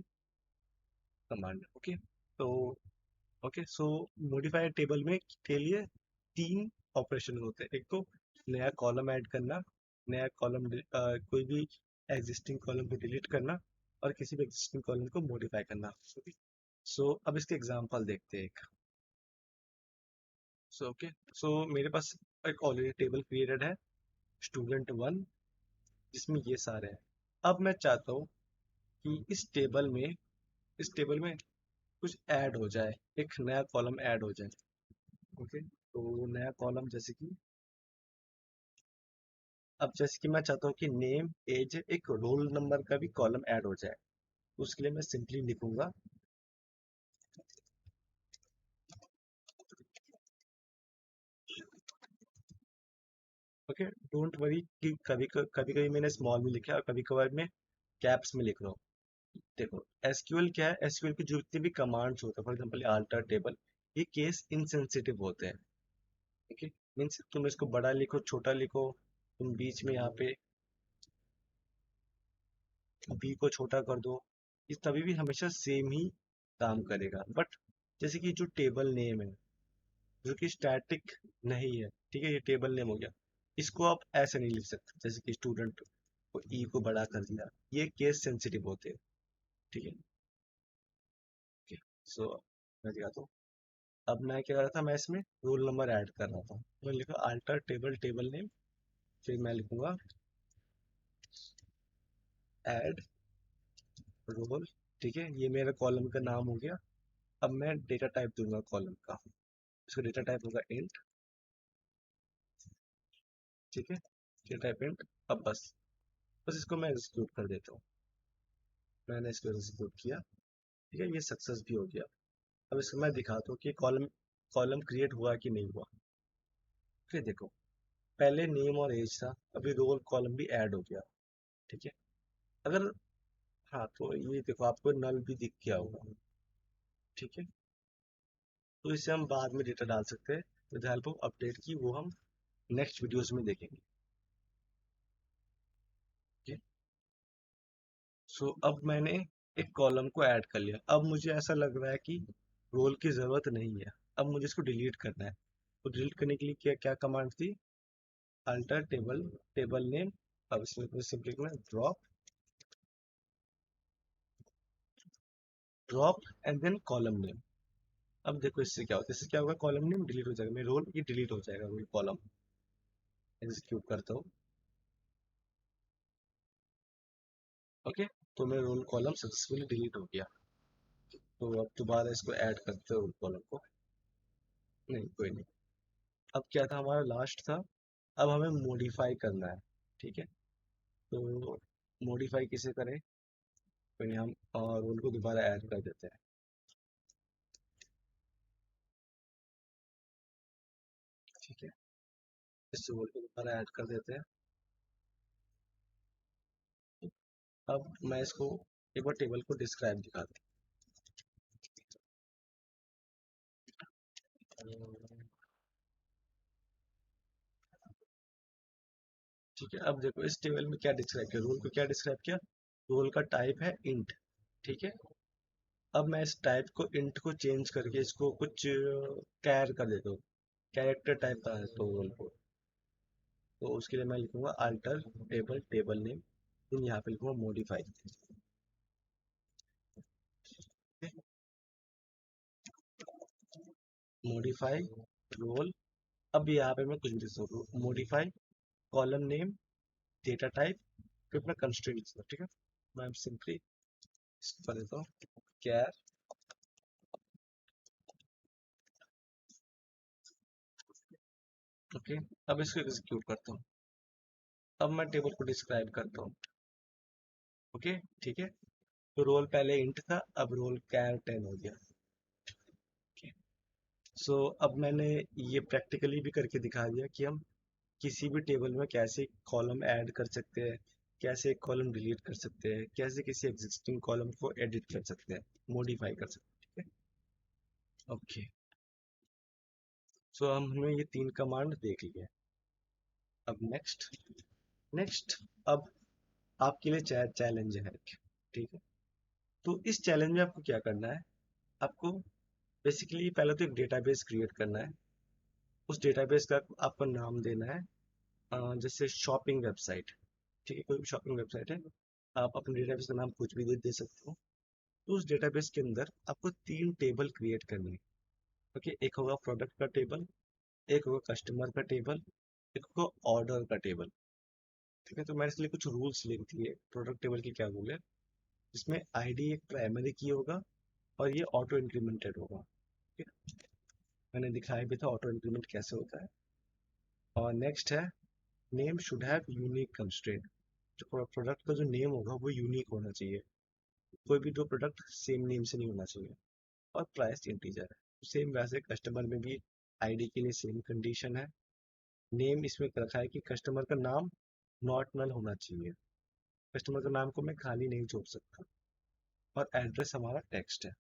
command. Okay, तो ओके, सो मॉडिफाई टेबल में के लिए 3 ऑपरेशन होते हैं। एक तो नया कॉलम ऐड करना, नया कॉलम कोई भी एग्जिस्टिंग कॉलम को डिलीट करना, और किसी भी एग्जिस्टिंग कॉलम को मॉडिफाई करना। ओके, सो अब इसके एग्जांपल देखते हैं एक। सो ओके, सो मेरे पास एक ऑलरेडी टेबल क्रिएटेड है, स्टूडेंट वन, जिसमें ये सारे हैं। अब मैं चाहता हूँ कि इस टेबल में कुछ ऐड हो जाए, एक नया कॉलम ऐड हो जाए। ओके, तो नया कॉलम जैसे कि, अब जैसे कि मैं चाहता हूँ कि नेम एज एक रोल नंबर का भी कॉलम ऐड हो जाए, तो उसके लिए मैं सिंपली लिखूंगा, ओके, डोंट वरी कि कभी कभी कभी मैंने स्मॉल में लिखा है और कभी कभार मैं कैप्स में लिख रहा हूँ। देखो एसक्यूएल क्या है, एसक्यूएल की जो जितनी भी कमांड्स होते हैं, फॉर एग्जांपल अल्टर टेबल, ये केस इनसेंसिटिव होते हैं। ठीक है, मीन्स तुम इसको बड़ा लिखो छोटा लिखो, तुम बीच में यहाँ पे बी को छोटा कर दो, ये तभी भी हमेशा सेम ही काम करेगा। बट जैसे कि जो टेबल नेम है, जो कि स्टैटिक नहीं है, ठीक है, ये टेबल नेम हो गया, इसको आप ऐसे नहीं लिख सकते जैसे कि स्टूडेंट को ई को बड़ा कर दिया, ये केस सेंसिटिव होते हैं। ठीक है, ओके, सो मैं दिखाता हूँ। अब मैं क्या कर रहा था, मैं इसमें रोल नंबर ऐड कर रहा था, मैं लिखा अल्टर टेबल टेबल नेम, फिर मैं लिखूंगा ऐड रोल। ठीक है, ये मेरा कॉलम का नाम हो गया। अब मैं डेटा टाइप दूंगा कॉलम का, इसका डेटा टाइप होगा इंट। ठीक है, डेटा टाइप इंट। अब बस बस इसको मैं एग्जीक्यूट कर देता हूँ। मैंने इसको एग्जीक्यूट किया, ठीक है, ये सक्सेस भी हो गया। अब इसको मैं दिखाता हूँ कि कॉलम कॉलम क्रिएट हुआ कि नहीं हुआ। फिर देखो, पहले नेम और एज था, अभी रोल कॉलम भी ऐड हो गया। ठीक है। अगर, हाँ, तो ये देखो आपको नल भी दिख गया होगा। ठीक है। तो इससे हम बाद में डेटा डाल सकते हैं विद हेल्प ऑफ अपडेट की, वो हम नेक्स्ट वीडियोस में देखेंगे। ठीक है। सो अब मैंने एक कॉलम को ऐड कर लिया। अब मुझे ऐसा लग रहा है कि रोल की ज़रूरत नहीं है, अब मुझे इसको डिलीट करना है। तो डिलीट करने के लिए क्या क्या कमांड थी? Alter table, table name. अब इसमें मुझे सिंपली करना है drop, drop and then column name. अब देखो इससे क्या होता है, इससे क्या होगा, कॉलम नेम डिलीट हो जाएगा, मेरा रोल ये डिलीट हो जाएगा, रोल कॉलम। एग्जीक्यूट करता हूँ। ओके। तो मेरा रोल कॉलम सक्सेसफुली डिलीट हो गया। तो अब दोबारा इसको ऐड करते हो रोल कॉलम को। नहीं, कोई नहीं। अब क्या था, हमारा लास्ट था। अब हमें मॉडिफाई करना है। ठीक है। तो मॉडिफाई किसे करें? कोई नहीं, हम रोल को दोबारा ऐड कर देते हैं। ठीक है। इस रोल को दोबारा ऐड कर देते हैं। अब मैं इसको एक बार टेबल को डिस्क्राइब दिखाता हूँ। ठीक है। अब देखो इस टेबल में क्या डिस्क्राइब किया, रोल को क्या डिस्क्राइब किया। रोल का टाइप है इंट। ठीक है। अब मैं इस टाइप को, इंट को चेंज करके इसको कुछ कैर कर देता हूँ, कैरेक्टर टाइप का है तो रोल को। तो उसके लिए मैं लिखूंगा अल्टर टेबल, टेबल नेम, फिर यहाँ पे लिखूंगा मॉडिफाई। Modify role. अब यहाँ पे मैं कुछ भी दे सकता हूँ, modify column name, data type, फिर अपना कंस्ट्रेंट। ठीक है। मैं सिंपली इसको कर देता हूँ कैर। ओके। अब इसको एग्जीक्यूट करता हूँ। अब मैं टेबल को डिस्क्राइब करता हूँ। ओके। ठीक है। तो रोल पहले इंट था, अब रोल कैर 10 हो गया। सो अब मैंने ये प्रैक्टिकली भी करके दिखा दिया कि हम किसी भी टेबल में कैसे कॉलम ऐड कर सकते हैं, कैसे एक कॉलम डिलीट कर सकते हैं, कैसे किसी एग्जिस्टिंग कॉलम को एडिट कर सकते हैं, मॉडिफाई कर सकते हैं। ओके। सो हमने ये 3 कमांड देख लिए। अब नेक्स्ट, नेक्स्ट अब आपके लिए चैलेंज है। ठीक है। तो इस चैलेंज में आपको क्या करना है, आपको बेसिकली पहले तो एक डेटाबेस क्रिएट करना है। उस डेटाबेस का आपको नाम देना है, जैसे शॉपिंग वेबसाइट। ठीक है, कोई भी शॉपिंग वेबसाइट है, आप अपने डेटाबेस का नाम कुछ भी दे सकते हो। तो उस डेटाबेस के अंदर आपको 3 टेबल क्रिएट करने हैं। ओके। एक होगा प्रोडक्ट का टेबल, एक होगा कस्टमर का टेबल, एक होगा ऑर्डर का टेबल। ठीक है। तो मैंने इसलिए कुछ रूल्स लिख दिए। प्रोडक्ट टेबल की क्या रूल है, इसमें आईडी एक प्राइमरी की होगा और ये ऑटो इंक्रीमेंटेड होगा। ठीक है? मैंने दिखाया भी था ऑटो इंक्रीमेंट कैसे होता है। और नेक्स्ट है, name should have unique constraint. जो प्रोडक्ट का जो नेम होगा वो यूनिक होना चाहिए, कोई भी दो प्रोडक्ट सेम नेम से नहीं होना चाहिए। और प्राइस इंटीजर है, सेम वैसे कस्टमर में भी आईडी के लिए सेम कंडीशन है। नेम इसमें रखा है कि कस्टमर का नाम नॉट नल होना चाहिए, कस्टमर का नाम को मैं खाली नहीं छोड़ सकता। और एड्रेस हमारा टेक्स्ट है।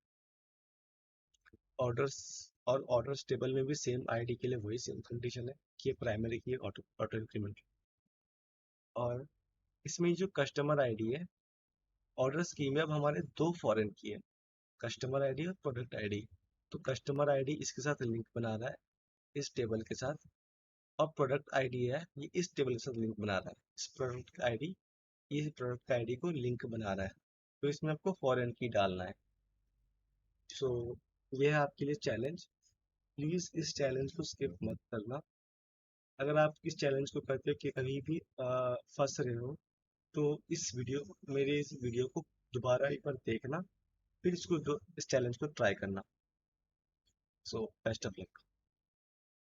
ऑर्डर्स, और ऑर्डर्स टेबल में भी सेम आईडी के लिए वही सेम कंडीशन है कि प्राइमरी की ऑटो ऑटो इंक्रीमेंट। और इसमें जो कस्टमर आईडी है, ऑर्डर स्कीम में अब हमारे 2 फॉरेन की है, कस्टमर आईडी और प्रोडक्ट आईडी। तो कस्टमर आईडी इसके साथ लिंक बना रहा है, इस टेबल के साथ। और प्रोडक्ट आईडी है, ये इस टेबल के साथ लिंक बना रहा है, इस प्रोडक्ट आईडी इस प्रोडक्ट आईडी को लिंक बना रहा है। तो इसमें आपको फॉरेन की डालना है। सो ये है आपके लिए चैलेंज। प्लीज़ इस चैलेंज को स्किप मत करना। अगर आप इस चैलेंज को करके कि कहीं भी फंस रहे हो, तो मेरे इस वीडियो को दोबारा एक बार देखना, फिर इस चैलेंज को ट्राई करना। So best of luck.